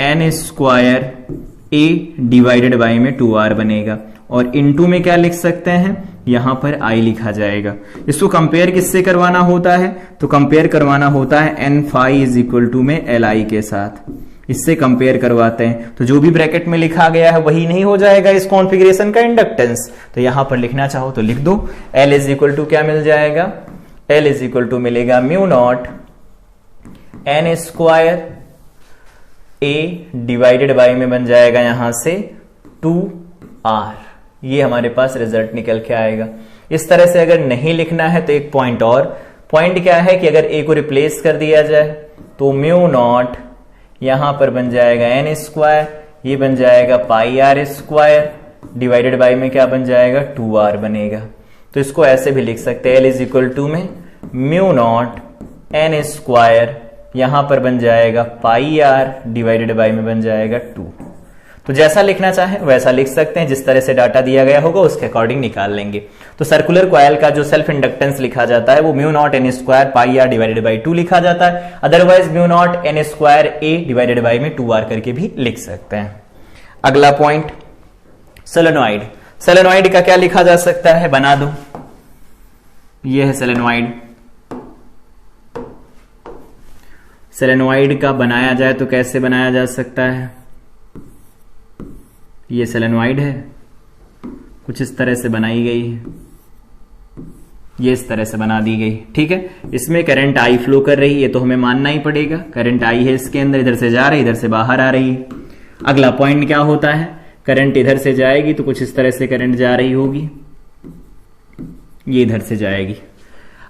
N square A divided by में 2r बनेगा, और इनटू में क्या लिख सकते हैं, यहां पर i लिखा जाएगा। इसको कंपेयर किससे करवाना होता है, तो कंपेयर करवाना होता है N phi is equal to में एल आई के साथ, इससे कंपेयर करवाते हैं। तो जो भी ब्रैकेट में लिखा गया है वही नहीं हो जाएगा इस कॉन्फ़िगरेशन का इंडक्टेंस, तो यहां पर लिखना चाहो तो लिख दो, L इज इक्वल टू क्या मिल जाएगा, L इज इक्वल टू मिलेगा mu naught N square A divided by में बन जाएगा यहां से 2r। ये हमारे पास रिजल्ट निकल के आएगा। इस तरह से अगर नहीं लिखना है तो एक पॉइंट और, पॉइंट क्या है कि अगर ए को रिप्लेस कर दिया जाए तो म्यू नॉट यहां पर बन जाएगा एन स्क्वायर, ये बन जाएगा पाई आर स्क्वायर, डिवाइडेड बाई में क्या बन जाएगा 2r बनेगा। तो इसको ऐसे भी लिख सकते हैं, एल इज इक्वल टू में म्यू नॉट एन स्क्वायर, यहां पर बन जाएगा पाई आर डिवाइडेड बाई में बन जाएगा 2। तो जैसा लिखना चाहे वैसा लिख सकते हैं, जिस तरह से डाटा दिया गया होगा उसके अकॉर्डिंग निकाल लेंगे। तो सर्कुलर कॉइल का जो सेल्फ इंडक्टेंस लिखा जाता है वो mu naught N square pi r divided by 2 लिखा जाता है, otherwise mu naught N square A divided by में 2r करके भी लिख सकते हैं। अगला पॉइंट सोलेनॉइड। सोलेनॉइड का क्या लिखा जा सकता है, बना दो, ये है सोलेनॉइड। सोलेनॉइड का बनाया जाए तो कैसे बनाया जा सकता है, ये सोलेनॉइड है, कुछ इस तरह से बनाई गई है, ये इस तरह से बना दी गई, ठीक है। इसमें करंट आई फ्लो कर रही है, ये तो हमें मानना ही पड़ेगा, करंट आई है इसके अंदर, इधर से जा रही है, इधर से बाहर आ रही है। अगला पॉइंट क्या होता है, करंट इधर से जाएगी तो कुछ इस तरह से करंट जा रही होगी, ये इधर से जाएगी।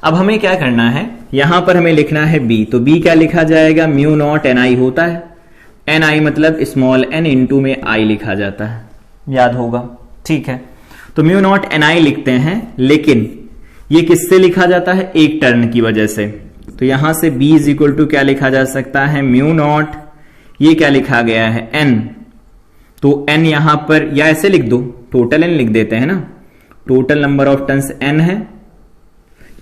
अब हमें क्या करना है, यहां पर हमें लिखना है बी, तो बी क्या लिखा जाएगा, म्यू नॉट एन आई होता है, एन आई मतलब स्मॉल एन इंटू में आई लिखा जाता है, याद होगा, ठीक है। तो म्यू नॉट एन आई लिखते हैं, लेकिन ये किससे लिखा जाता है, एक टर्न की वजह से। तो यहां से बी इज इक्वल टू क्या लिखा जा सकता है, म्यू नॉट, ये क्या लिखा गया है एन, तो एन यहां पर या ऐसे लिख दो, टोटल एन लिख देते हैं ना, total number of turns N है,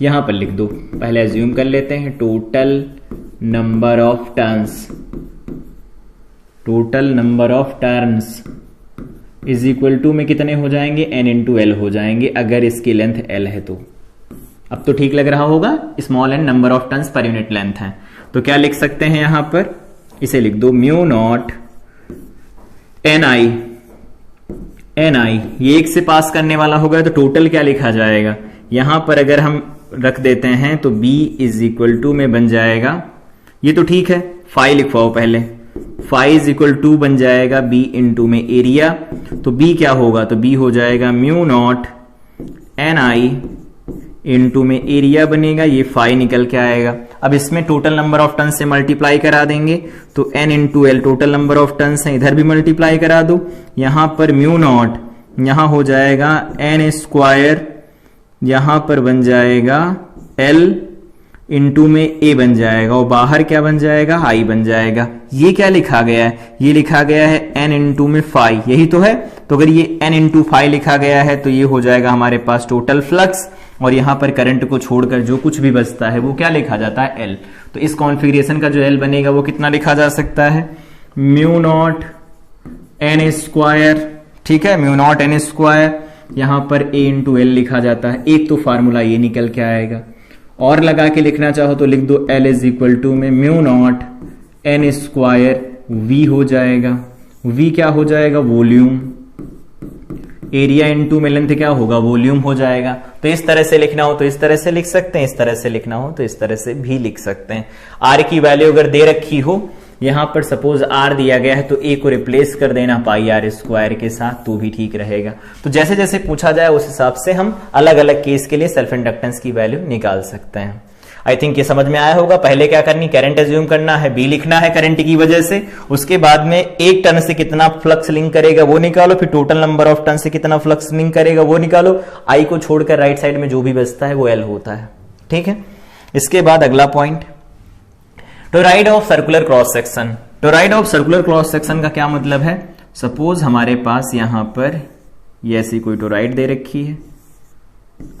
यहां पर लिख दो, पहले एज्यूम कर लेते हैं total number of turns, total number of turns is equal to में कितने हो जाएंगे, n इंटू एल हो जाएंगे, अगर इसकी लेंथ l है तो। अब तो ठीक लग रहा होगा, small n number of turns per unit length है। तो क्या लिख सकते हैं यहां पर, इसे लिख दो mu naught N I, N I ये एक से पास करने वाला होगा, तो टोटल क्या लिखा जाएगा, यहां पर अगर हम रख देते हैं तो b इज इक्वल टू में बन जाएगा, ये तो ठीक है, फाई लिखवाओ पहले, फाई इज इक्वल टू बन जाएगा b इंटू में एरिया, तो b क्या होगा, तो b हो जाएगा म्यू नॉट एन आई इंटू में एरिया बनेगा, ये फाई निकल के आएगा। अब इसमें टोटल नंबर ऑफ टर्न से मल्टीप्लाई करा देंगे, तो n into L total number of turn है, इधर भी मल्टीप्लाई करा दो, यहां पर म्यू नॉट यहां हो जाएगा एन स्क्वायर, यहां पर बन जाएगा l इंटू में a बन जाएगा, और बाहर क्या बन जाएगा, i बन जाएगा। ये क्या लिखा गया है, ये लिखा गया है n इंटू में फाई, यही तो है। तो अगर ये n इंटू फाई लिखा गया है तो ये हो जाएगा हमारे पास टोटल फ्लक्स, और यहां पर करंट को छोड़कर जो कुछ भी बचता है वो क्या लिखा जाता है, l। तो इस कॉन्फ़िगरेशन का जो l बनेगा वो कितना लिखा जा सकता है, म्यू नॉट एन स्क्वायर, ठीक है, म्यू नॉट एन स्क्वायर, यहां पर a इंटू एल लिखा जाता है, एक तो फार्मूला ये निकल के आएगा, और लगा के लिखना चाहो तो लिख दो L इज इक्वल टू में mu naught N square V हो जाएगा, V क्या हो जाएगा, वॉल्यूम, एरिया इंटू में लेंथ क्या होगा, वॉल्यूम हो जाएगा। तो इस तरह से लिखना हो तो इस तरह से लिख सकते हैं, इस तरह से लिखना हो तो इस तरह से भी लिख सकते हैं। R की वैल्यू अगर दे रखी हो, यहां पर सपोज R दिया गया है तो A को रिप्लेस कर देना पाई आर स्क्वायर के साथ, तो भी ठीक रहेगा। तो जैसे जैसे पूछा जाए उस हिसाब से हम अलग अलग केस के लिए सेल्फ इंडक्टेंस की वैल्यू निकाल सकते हैं। आई थिंक ये समझ में आया होगा। पहले क्या करनी, करंट एज्यूम करना है, B लिखना है करंट की वजह से, उसके बाद में एक टर्न से कितना फ्लक्स लिंक करेगा वो निकालो, फिर टोटल नंबर ऑफ टर्न से कितना फ्लक्स लिंक करेगा वो निकालो, I को छोड़कर राइट साइड में जो भी बचता है वो L होता है, ठीक है। इसके बाद अगला point, toroid of circular cross section. Toroid of circular cross section का क्या मतलब है, सपोज हमारे पास यहां पर ये ऐसी कोई टोराइड दे रखी है,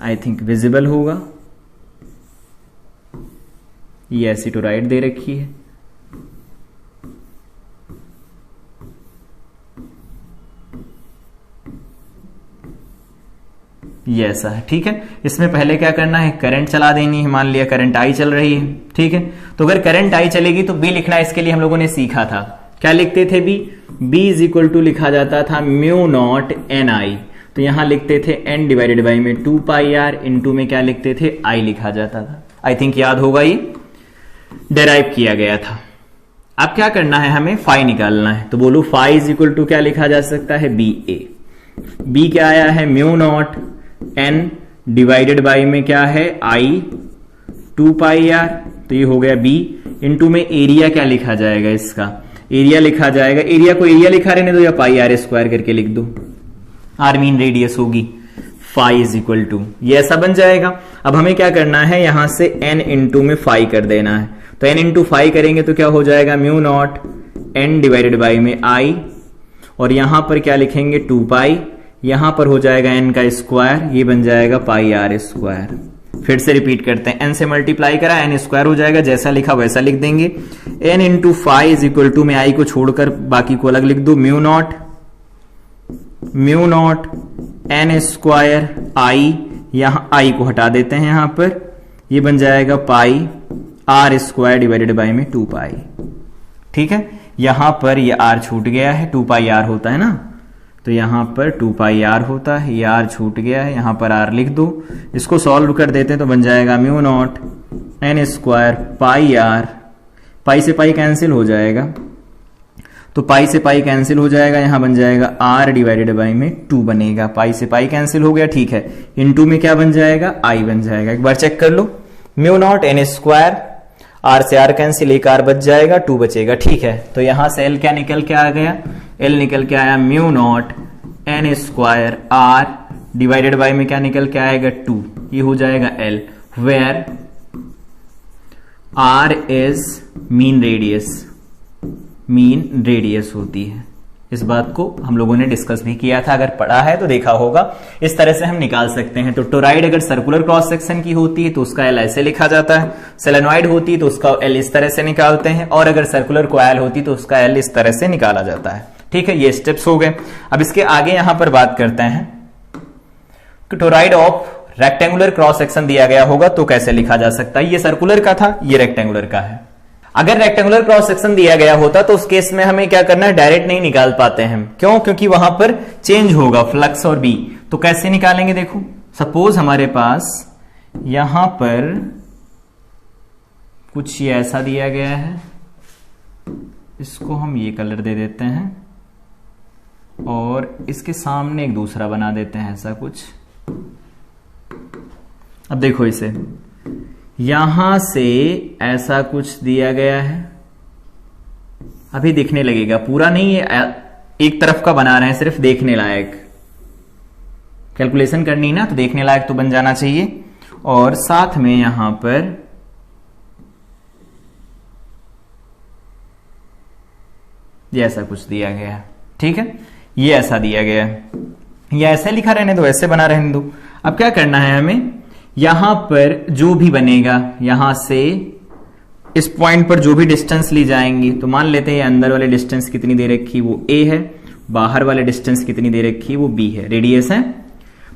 आई थिंक विजिबल होगा, ये ऐसी टोराइड दे रखी है, ये ऐसा है, ठीक है। इसमें पहले क्या करना है, करंट चला देनी है, मान लिया करंट आई चल रही है, ठीक है। तो अगर करंट आई चलेगी तो बी लिखना, इसके लिए हम लोगों ने सीखा था, क्या लिखते थे, बी इज इक्वल टू लिखा जाता था म्यू नॉट एन आई, तो यहां लिखते थे एन डिवाइडेड बाई में 2 पाई आर, इंटू में क्या लिखते थे, आई लिखा जाता था। आई थिंक याद होगा, ये डेराइव किया गया था। अब क्या करना है, हमें फाई निकालना है, तो बोलो फाई इज इक्वल टू क्या लिखा जा सकता है, बी ए। बी क्या आया है, mu naught N divided by में क्या है आई 2 पाई आर, तो ये हो गया बी इंटू में एरिया क्या लिखा जाएगा, इसका एरिया लिखा जाएगा, एरिया को एरिया लिखा रहने दो या पाई आर स्क्वायर करके लिख दो, आर मीन रेडियस होगी, फाई इज इक्वल टू ये ऐसा बन जाएगा। अब हमें क्या करना है, यहां से n इंटू में फाई कर देना है, तो n इंटू फाई करेंगे तो क्या हो जाएगा mu naught n divided by में i, और यहां पर क्या लिखेंगे 2 पाई, यहां पर हो जाएगा n का स्क्वायर, ये बन जाएगा पाई आर स्क्वायर। फिर से रिपीट करते हैं, n से मल्टीप्लाई करा n स्क्वायर हो जाएगा, जैसा लिखा वैसा लिख देंगे, n into phi is equal to में i को छोड़कर बाकी को अलग लिख दो, mu naught n square i, यहां i को हटा देते हैं यहां पर, ये बन जाएगा पाई आर स्क्वायर डिवाइडेड बाई में 2 पाई। ठीक है, यहां पर ये r छूट गया है, 2 पाई r होता है ना, तो यहां पर 2 पाई r होता है, ये r छूट गया है, यहां पर r लिख दो, इसको सॉल्व कर देते हैं तो बन जाएगा mu naught n square pi r, पाई से पाई कैंसिल हो जाएगा, तो पाई से पाई कैंसिल हो जाएगा, यहां बन जाएगा r डिवाइडेड बाई में 2 बनेगा, पाई से पाई कैंसिल हो गया, ठीक है, इनटू में क्या बन जाएगा i बन जाएगा, एक बार चेक कर लो, mu naught n square, r से r कैंसिल, एक r बच जाएगा, 2 बचेगा, ठीक है, तो यहां से l क्या निकल के आ गया, l निकल के आया mu naught n square r divided by में क्या निकल के आएगा 2, ये हो जाएगा l, where r is mean radius होती है। इस बात को हम लोगों ने डिस्कस भी किया था, अगर पढ़ा है तो देखा होगा, इस तरह से हम निकाल सकते हैं। तो टोराइड अगर सर्कुलर क्रॉस सेक्शन की होती है तो उसका एल ऐसे लिखा जाता है, सेलेनॉइड होती है तो उसका एल इस तरह से निकालते हैं, और अगर सर्कुलर कॉइल होती तो उसका एल इस तरह से निकाला जाता है। ठीक है, ये स्टेप्स हो गए। अब इसके आगे यहां पर बात करते हैं कि toroid of rectangular cross section दिया गया होगा तो कैसे लिखा जा सकता है। ये सर्कुलर का था, ये रेक्टेंगुलर का है। अगर रेक्टेंगुलर क्रॉस सेक्शन दिया गया होता तो उस केस में हमें क्या करना है, डायरेक्ट नहीं निकाल पाते हैं, क्यों, क्योंकि वहां पर चेंज होगा फ्लक्स और बी। तो कैसे निकालेंगे, देखो सपोज हमारे पास यहां पर कुछ ये ऐसा दिया गया है, इसको हम ये कलर दे देते हैं और इसके सामने एक दूसरा बना देते हैं ऐसा कुछ। अब देखो इसे, यहां से ऐसा कुछ दिया गया है, अभी दिखने लगेगा, पूरा नहीं है, एक तरफ का बना रहे हैं, सिर्फ देखने लायक, कैलकुलेशन करनी ना तो देखने लायक तो बन जाना चाहिए। और साथ में यहां पर ये ऐसा कुछ दिया गया है। ठीक है, ये ऐसा दिया गया है, ये ऐसे लिखा रहने दो, ऐसे बना रहने दो। अब क्या करना है हमें, यहां पर जो भी बनेगा, यहां से इस पॉइंट पर जो भी डिस्टेंस ली जाएंगी, तो मान लेते हैं अंदर वाले डिस्टेंस कितनी दे रखी वो a है, बाहर वाले डिस्टेंस कितनी दे रखी वो b है, रेडियस है।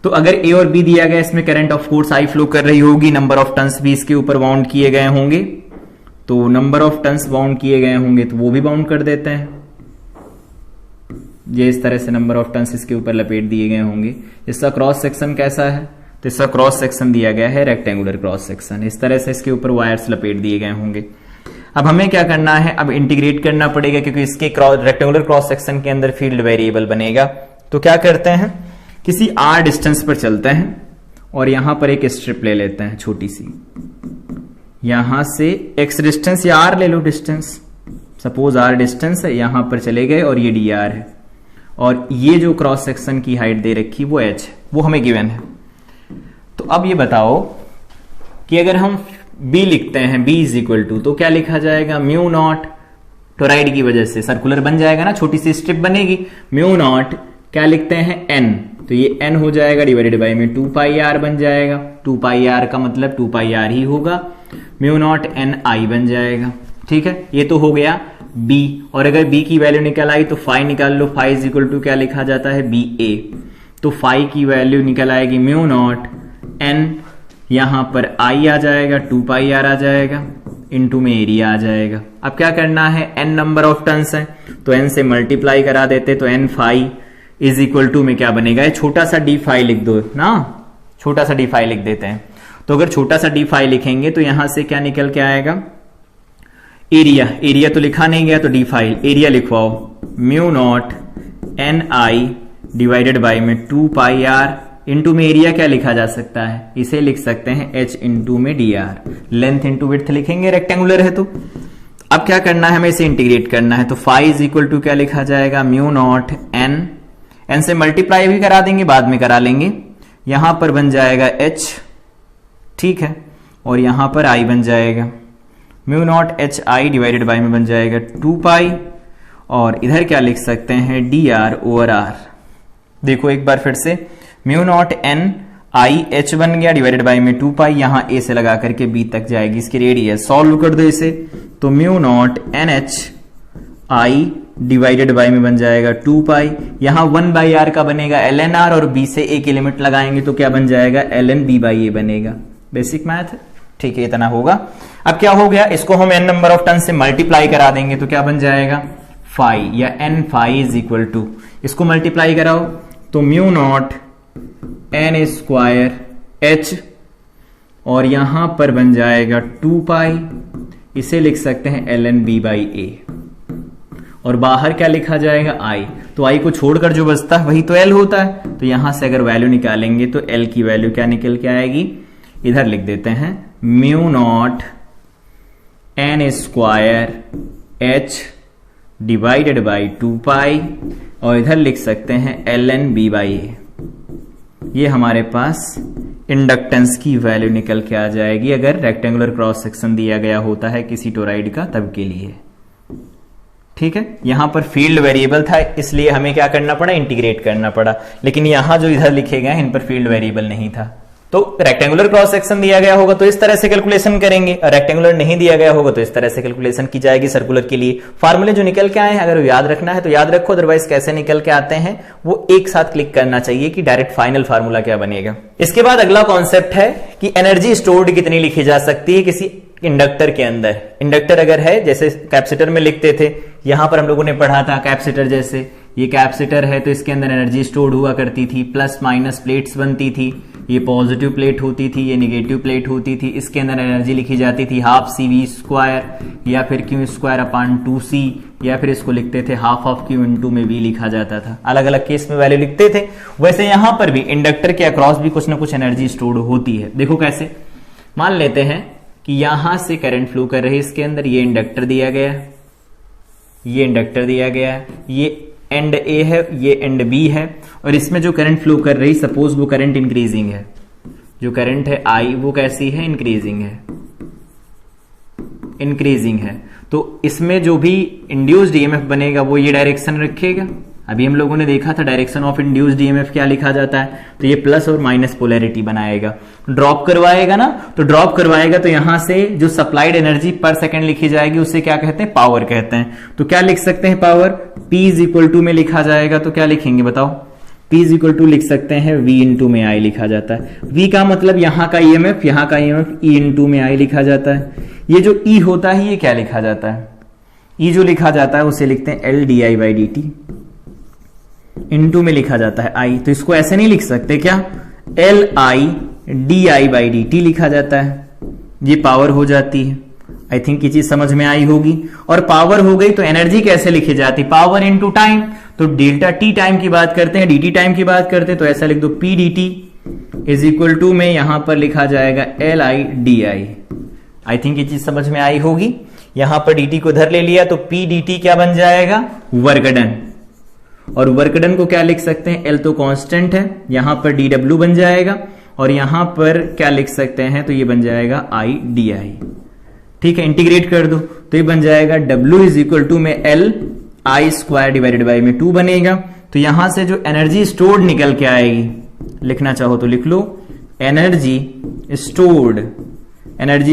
तो अगर a और b दिया गया, इसमें current of course I flow कर रही होगी, नंबर ऑफ टर्न्स भी इसके ऊपर बाउंड किए गए होंगे, तो नंबर ऑफ टर्न्स बाउंड किए गए होंगे तो वो भी बाउंड कर देते हैं, ये इस तरह से नंबर ऑफ टर्न्स इसके ऊपर लपेट दिए गए होंगे। इसका क्रॉस सेक्शन कैसा है, तो इसका क्रॉस सेक्शन दिया गया है रेक्टेंगुलर क्रॉस सेक्शन, इस तरह से इसके ऊपर वायर्स लपेट दिए गए होंगे। अब हमें क्या करना है, अब इंटीग्रेट करना पड़ेगा, क्योंकि इसके रेक्टेंगुलर क्रॉस सेक्शन के अंदर फील्ड वेरिएबल बनेगा। तो क्या करते हैं, किसी r डिस्टेंस पर चलते हैं और यहां पर एक स्ट्रिप ले लेते हैं छोटी सी, यहां से x डिस्टेंस या r ले लो डिस्टेंस, सपोज r डिस्टेंस है, यहां पर चले गए और ये dr है, और ये जो क्रॉस सेक्शन की हाइट दे रखी वो h है, वो हमें गिवन है। तो अब ये बताओ कि अगर हम b लिखते हैं, b इज इक्वल टू, तो क्या लिखा जाएगा, म्यू नॉट, टोराइड की वजह से सर्कुलर बन जाएगा ना, छोटी सी स्ट्रिप बनेगी, म्यू नॉट क्या लिखते हैं n, तो ये n हो जाएगा डिवाइडेड बाई में 2 पाई r बन जाएगा, 2 पाई r का मतलब 2 पाई r ही होगा, म्यू नॉट n i बन जाएगा। ठीक है, ये तो हो गया b, और अगर b की वैल्यू निकल आई तो फाई निकाल लो, फाई इज इक्वल टू क्या लिखा जाता है, ba, तो फाई की वैल्यू निकल आएगी म्यू नॉट n, यहां पर i आ जाएगा, 2 पाई r आ जाएगा, इनटू में एरिया आ जाएगा। अब क्या करना है, n नंबर ऑफ टर्न्स है तो n से मल्टीप्लाई करा देते, तो n phi is equal to में क्या बनेगा, ये छोटा सा d फाई लिख दो ना, छोटा सा d फाई लिख देते हैं। तो अगर छोटा सा d फाई लिखेंगे तो यहां से क्या निकल के आएगा, एरिया, एरिया तो लिखा नहीं गया तो d फाई, एरिया लिखवाओ, mu naught n i divided by में 2 पाई r इंटू में एरिया क्या लिखा जा सकता है, इसे लिख सकते हैं h इंटू में dr, लेंथ इंटू विड्थ लिखेंगे, रेक्टेंगुलर है तो। अब क्या करना है, हमें इसे इंटीग्रेट करना है, तो फाई इज इक्वल टू क्या लिखा जाएगा, म्यू नॉट एन से मल्टीप्लाई भी करा देंगे, बाद में करा लेंगे, यहां पर बन जाएगा h, ठीक है, और यहां पर i बन जाएगा mu naught H I divided by में बन जाएगा 2 पाई, और इधर क्या लिख सकते हैं dr ओवर r। देखो एक बार फिर से, mu naught N I H बन गया डिवाइडेड बाई में 2 पाई, यहां a से लगा करके b तक जाएगी, इसकी रेडियस सॉल्व कर दो इसे, तो mu naught N H I divided by में बन जाएगा 2 पाई, यहां 1 बाई आर का बनेगा ln r, और b से a की लिमिट लगाएंगे तो क्या बन जाएगा, ln b बाई a बनेगा। बेसिक मैथ, ठीक है, इतना होगा। अब क्या हो गया, इसको हम n नंबर ऑफ टर्न से मल्टीप्लाई करा देंगे तो क्या बन जाएगा, फाई या n phi is equal to, इसको मल्टीप्लाई कराओ तो mu naught n square h, और यहां पर बन जाएगा 2 पाई, इसे लिख सकते हैं ln b बाई a, और बाहर क्या लिखा जाएगा i, तो i को छोड़कर जो बचता है वही तो l होता है, तो यहां से अगर वैल्यू निकालेंगे तो l की वैल्यू क्या निकल के आएगी, इधर लिख देते हैं mu naught n square h divided by 2 पाई, और इधर लिख सकते हैं ln b बाई a। ये हमारे पास इंडक्टेंस की वैल्यू निकल के आ जाएगी अगर रेक्टेंगुलर क्रॉस सेक्शन दिया गया होता है किसी टोराइड का, तब के लिए, ठीक है। यहां पर फील्ड वेरिएबल था, इसलिए हमें क्या करना पड़ा, इंटीग्रेट करना पड़ा, लेकिन यहां जो इधर लिखे गए इन पर फील्ड वेरिएबल नहीं था। तो रेक्टेंगुलर क्रॉस सेक्शन दिया गया होगा तो इस तरह से कैलकुलेशन करेंगे, और रेक्टेंगुलर नहीं दिया गया होगा तो इस तरह से कैलकुलेशन की जाएगी सर्कुलर के लिए। फार्मूले जो निकल के आए हैं अगर याद रखना है तो याद रखो, अदरवाइज कैसे निकल के आते हैं वो एक साथ क्लिक करना चाहिए कि डायरेक्ट फाइनल फार्मूला क्या बनेगा। इसके बाद अगला कॉन्सेप्ट है कि एनर्जी स्टोर्ड कितनी लिखी जा सकती है किसी इंडक्टर के अंदर। इंडक्टर अगर है, जैसे कैपेसिटर में लिखते थे, यहां पर हम लोगों ने पढ़ा था कैपेसिटर, जैसे ये कैपेसिटर है तो इसके अंदर एनर्जी स्टोर्ड हुआ करती थी, प्लस माइनस प्लेट्स बनती थी, ये पॉजिटिव प्लेट होती थी, ये निगेटिव प्लेट होती थी, इसके अंदर एनर्जी लिखी जाती थी हाफ सी वी स्क्वायर या फिर क्यू स्क्वायर अपान 2c, या फिर इसको लिखते थे हाफ ऑफ क्यू इंटू में वी लिखा जाता था, अलग अलग केस में वैल्यू लिखते थे। वैसे यहां पर भी इंडक्टर के अक्रॉस भी कुछ ना कुछ एनर्जी स्टोर्ड होती है। देखो कैसे, मान लेते हैं कि यहां से करंट फ्लो कर रही है इसके अंदर, ये इंडक्टर दिया गया, ये इंडक्टर दिया गया, ये एंड ए है, ये एंड बी है, और इसमें जो करंट फ्लो कर रही, सपोज वो करंट इंक्रीजिंग है, जो करंट है आई वो कैसी है, इंक्रीजिंग है, इंक्रीजिंग है, तो इसमें जो भी इंड्यूस्ड ईएमएफ बनेगा वो ये डायरेक्शन रखेगा। अभी हम लोगों ने देखा था डायरेक्शन ऑफ इंड्यूस्ड ईएमएफ क्या लिखा जाता है, तो ये प्लस और माइनस पोलैरिटी बनाएगा। ड्रॉप करवाएगा ना, तो ड्रॉप करवाएगा तो यहां से जो सप्लाइड एनर्जी पर सेकंड लिखी जाएगी उसे क्या कहते हैं, पावर कहते हैं। तो क्या लिख सकते हैं, power P is equal to में लिखा जाएगा, तो क्या लिखेंगे बताओ, P इज इक्वल टू लिख सकते हैं V इंटू में I लिखा जाता है। V का मतलब यहां का ईएमएफ, यहां का ईएमएफ E इंटू में I लिखा जाता है। ये जो E होता है ये क्या लिखा जाता है, E जो लिखा जाता है उसे लिखते हैं L D I by D T, into में लिखा जाता है I, तो इसको ऐसे नहीं लिख सकते क्या, L I D I by D T लिखा जाता है, ये पावर हो जाती है। आई थिंक ये चीज समझ में आई होगी। और पावर हो गई तो एनर्जी कैसे लिखी जाती, पावर इनटू टाइम, तो डेल्टा टी टाइम की बात करते हैं, dt टाइम की बात करते हैं, तो ऐसा लिख दो P dt is equal to में यहां पर लिखा जाएगा L I D I. I think ये चीज समझ में आई होगी। यहां पर dt को इधर ले लिया तो P dt क्या बन जाएगा, वर्क डन, और वर्क डन को क्या लिख सकते हैं, L तो कांस्टेंट है, यहां पर dw बन जाएगा, और यहां पर क्या लिख सकते हैं, तो ये बन जाएगा I डी आई। ठीक है, इंटीग्रेट कर दो तो ये बन जाएगा W इज इक्वल टू में L I square divided by में 2 बनेगा। तो यहां से जो एनर्जी स्टोर्ड निकल के आएगी, लिखना चाहो तो लिख लो, energy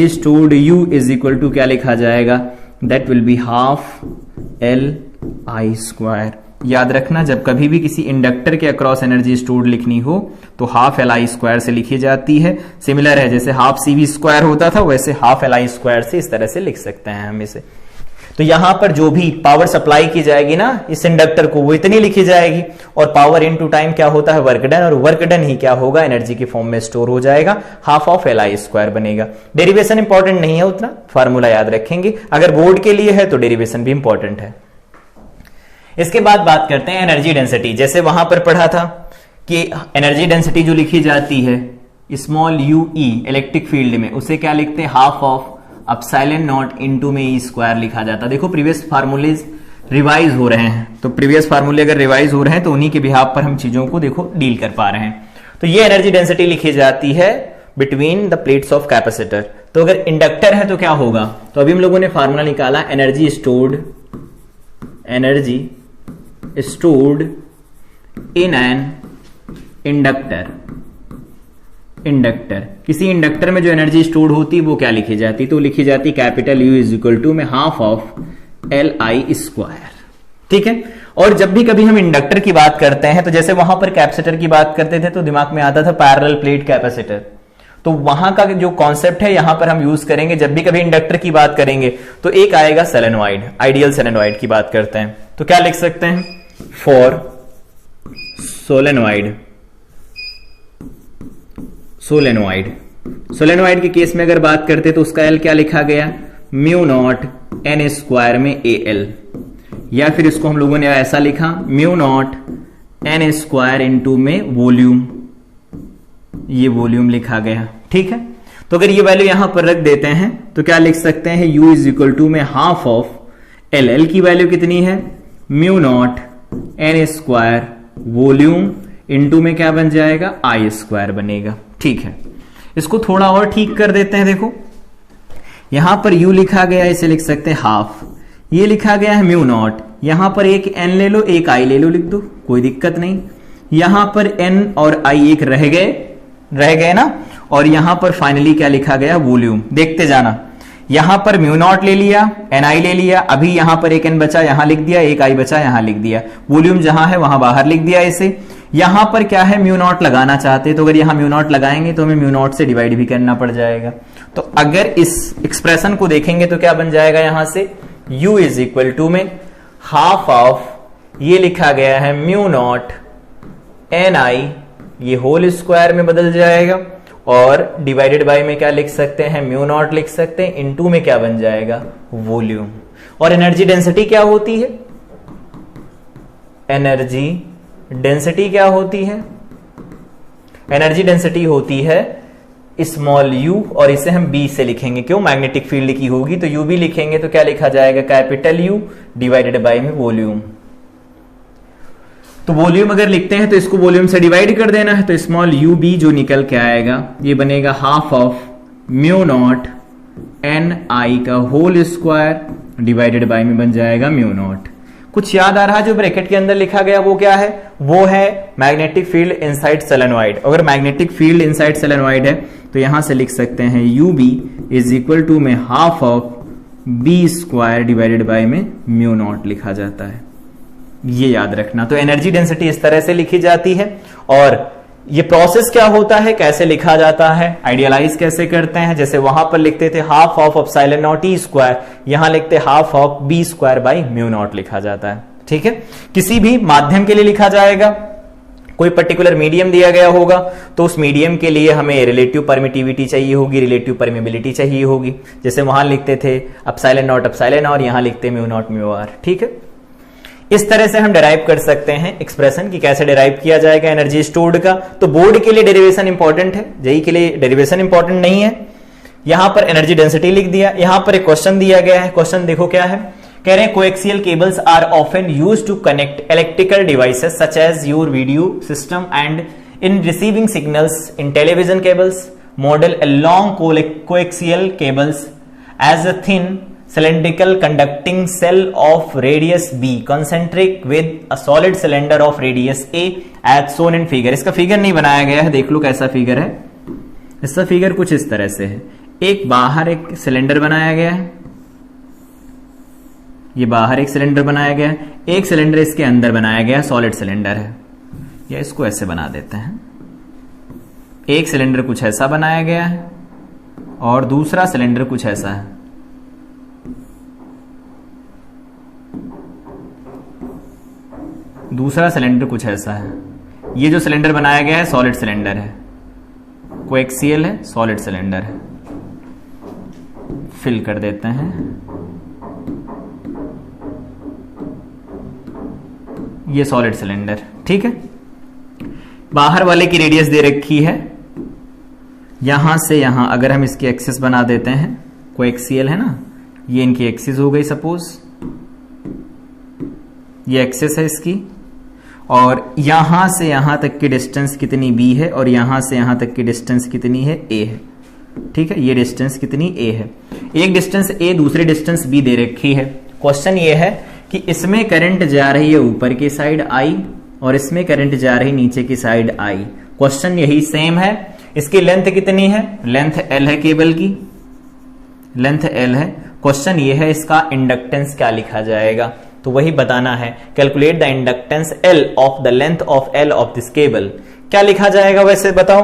stored U is equal to क्या लिखा जाएगा, that will be half L I square. याद रखना, जब कभी भी किसी इंडक्टर के अक्रॉस एनर्जी स्टोर्ड लिखनी हो तो हाफ एल आई स्क्वायर से लिखी जाती है। सिमिलर है, जैसे हाफ सी वी स्क्वायर होता था वैसे हाफ एल आई स्क्वायर से इस तरह से लिख सकते हैं हम इसे। तो यहां पर जो भी पावर सप्लाई की जाएगी ना इस इंडक्टर को, वो इतनी लिखी जाएगी, और पावर इनटू टाइम क्या होता है, वर्क डन, और वर्क डन ही क्या होगा, एनर्जी के फॉर्म में स्टोर हो जाएगा, half of L I square बनेगा। डेरिवेशन इंपॉर्टेंट नहीं है उतना, फार्मूला याद रखेंगे। अगर बोर्ड के लिए है तो डेरिवेशन भी इंपॉर्टेंट है। इसके बाद बात करते हैं एनर्जी डेंसिटी। जैसे वहां पर पढ़ा था कि एनर्जी डेंसिटी जो लिखी जाती है small you E electric field में, उसे क्या लिखते हैं, half of epsilon not into में ई स्क्वायर लिखा जाता है। देखो प्रीवियस फार्मूलेज रिवाइज हो रहे हैं, तो प्रीवियस फार्मूले अगर रिवाइज हो रहे हैं तो उन्हीं के बिहाफ पर हम चीजों को देखो डील कर पा रहे हैं। तो ये एनर्जी डेंसिटी लिखी जाती है between the plates of capacitor. तो अगर इंडक्टर है तो क्या होगा, तो अभी हम लोगों ने फार्मूला निकाला energy stored in an inductor. किसी इंडक्टर में जो एनर्जी स्टोर्ड होती है वो क्या लिखी जाती, तो लिखी जाती capital U is equal to में half of L I square. ठीक है। और जब भी कभी हम इंडक्टर की बात करते हैं तो जैसे वहां पर कैपेसिटर की बात करते थे तो दिमाग में आता था पैरेलल प्लेट कैपेसिटर, तो वहां का जो कॉन्सेप्ट है यहां पर हम यूज करेंगे। जब भी कभी इंडक्टर की बात करेंगे तो एक आएगा सोलेनॉइड, आइडियल सोलेनॉइड की बात करते हैं तो क्या लिख सकते हैं, फॉर सोलेनॉइड के केस में अगर बात करते तो उसका एल क्या लिखा गया, म्यू नॉट एन स्क्वायर में ए एल, या फिर इसको हम लोगों ने ऐसा लिखा mu naught N square into में वॉल्यूम, ये वॉल्यूम लिखा गया। ठीक है। तो अगर ये वैल्यू यहां पर रख देते हैं तो क्या लिख सकते हैं, u इज इक्वल टू में हाफ ऑफ एल, एल की वैल्यू कितनी है, mu naught N square volume into में क्या बन जाएगा, आई स्क्वायर बनेगा। ठीक है। इसको थोड़ा और ठीक कर देते हैं। देखो यहां पर u लिखा गया, इसे लिख सकते हैं हाफ, ये लिखा गया है म्यू नॉट, यहां पर एक n ले लो एक i ले लो, लिख दो कोई दिक्कत नहीं। यहां पर n और i एक रह गए ना, और यहां पर फाइनली क्या लिखा गया, वॉल्यूम। देखते जाना, यहां पर म्यू नॉट ले लिया, ni ले लिया, अभी यहां पर एक n बचा यहां लिख दिया, एक i बचा यहां लिख दिया, वॉल्यूम जहां है वहां बाहर लिख दिया इसे। यहां पर क्या है, म्यू नॉट लगाना चाहते तो अगर यहां म्यू नॉट लगाएंगे तो हमें म्यू नॉट से डिवाइड भी करना पड़ जाएगा। तो अगर इस एक्सप्रेशन को देखेंगे तो क्या बन जाएगा, यहां से u इज इक्वल टू में हाफ ऑफ, ये लिखा गया है म्यू नॉट एन आई, ये होल स्क्वायर में बदल जाएगा, और डिवाइडेड बाय में क्या लिख सकते हैं, म्यू नॉट लिख सकते हैं, इनटू में क्या बन जाएगा, वॉल्यूम। और एनर्जी डेंसिटी क्या होती है, एनर्जी डेंसिटी क्या होती है, एनर्जी डेंसिटी होती है स्मॉल u, और इसे हम b से लिखेंगे, क्यों, मैग्नेटिक फील्ड लिखी होगी तो u भी लिखेंगे, तो क्या लिखा जाएगा, कैपिटल U डिवाइडेड बाय में वॉल्यूम। तो वॉल्यूम अगर लिखते हैं तो इसको वॉल्यूम से डिवाइड कर देना है, तो स्मॉल u b जो निकल के आएगा ये बनेगा half of mu naught N I का होल स्क्वायर डिवाइडेड बाय में बन जाएगा म्यू नॉट। कुछ याद आ रहा है, जो ब्रैकेट के अंदर लिखा गया वो क्या है, वो है मैग्नेटिक फील्ड इनसाइड सोलेनॉइड। अगर मैग्नेटिक फील्ड इनसाइड सोलेनॉइड है तो यहां से लिख सकते हैं U B is equal to में half of B square divided by में म्यू नॉट लिखा जाता है, ये याद रखना। तो एनर्जी डेंसिटी इस तरह से लिखी जाती है, और ये प्रोसेस क्या होता है, कैसे लिखा जाता है, आइडियलाइज कैसे करते हैं। जैसे वहां पर लिखते थे half of epsilon naught E square, यहां लिखते half of B square by mu naught लिखा जाता है। ठीक है। किसी भी माध्यम के लिए लिखा जाएगा, कोई पर्टिकुलर मीडियम दिया गया होगा तो उस मीडियम के लिए हमें रिलेटिव परमिटिविटी चाहिए होगी, रिलेटिव परमिबिलिटी चाहिए होगी। जैसे वहां लिखते थे एप्सिलॉन नॉट एप्सिलॉन, और यहां लिखते म्यू नॉट म्यू आर। ठीक है। इस तरह से हम डिराइव कर सकते हैं एक्सप्रेशन की, कैसे डिराइव किया जाएगा एनर्जी स्टोर्ड का। तो बोर्ड के लिए डेरिवेशन इंपॉर्टेंट है, जेई के लिए डेरिवेशन इंपॉर्टेंट नहीं है। यहां पर एनर्जी डेंसिटी लिख दिया, यहां पर एक क्वेश्चन दिया गया है, क्वेश्चन देखो क्या है, कह रहे हैं coaxial cables are often used to connect electrical devices such as your video system and in receiving signals in television cables model a long coaxial cables as a thin cylindrical conducting cell of radius b concentric with a solid cylinder of radius a as shown in figure। इसका figure नहीं बनाया गया है, देख लो कैसा figure है। इसका figure कुछ इस तरह से है, एक बाहर एक सिलेंडर बनाया गया है, ये बाहर एक सिलेंडर बनाया गया है, एक सिलेंडर इसके अंदर बनाया गया है, सॉलिड सिलेंडर है, या इसको ऐसे बना देते हैं। एक सिलेंडर कुछ ऐसा बनाया गया है और दूसरा सिलेंडर कुछ ऐसा है। दूसरा सिलेंडर कुछ ऐसा है। ये जो सिलेंडर बनाया गया है सॉलिड सिलेंडर है, कोएक्सियल है, सॉलिड सिलेंडर है। फिल कर देते हैं। ये सॉलिड सिलेंडर, ठीक है। बाहर वाले की रेडियस दे रखी है यहां से यहां, अगर हम इसकी एक्सिस बना देते हैं, कोएक्सियल है ना, ये इनकी एक्सिस हो गई सपोज, ये एक्सिस है इसकी, और यहां से यहां तक की डिस्टेंस कितनी b है और यहां से यहां तक की डिस्टेंस कितनी है a है। ठीक है, ये डिस्टेंस कितनी a है, एक डिस्टेंस a दूसरी डिस्टेंस b दे रखी है। क्वेश्चन ये है कि इसमें करंट जा रही है ऊपर की साइड I और इसमें करंट जा रही नीचे की साइड I। क्वेश्चन यही सेम है। इसकी लेंथ कितनी है, लेंथ L है, केबल की लेंथ L है। क्वेश्चन ये है इसका इंडक्टेंस क्या लिखा जाएगा, तो वही बताना है। Calculate the inductance L of the length of L of this cable. क्या लिखा जाएगा वैसे बताओ।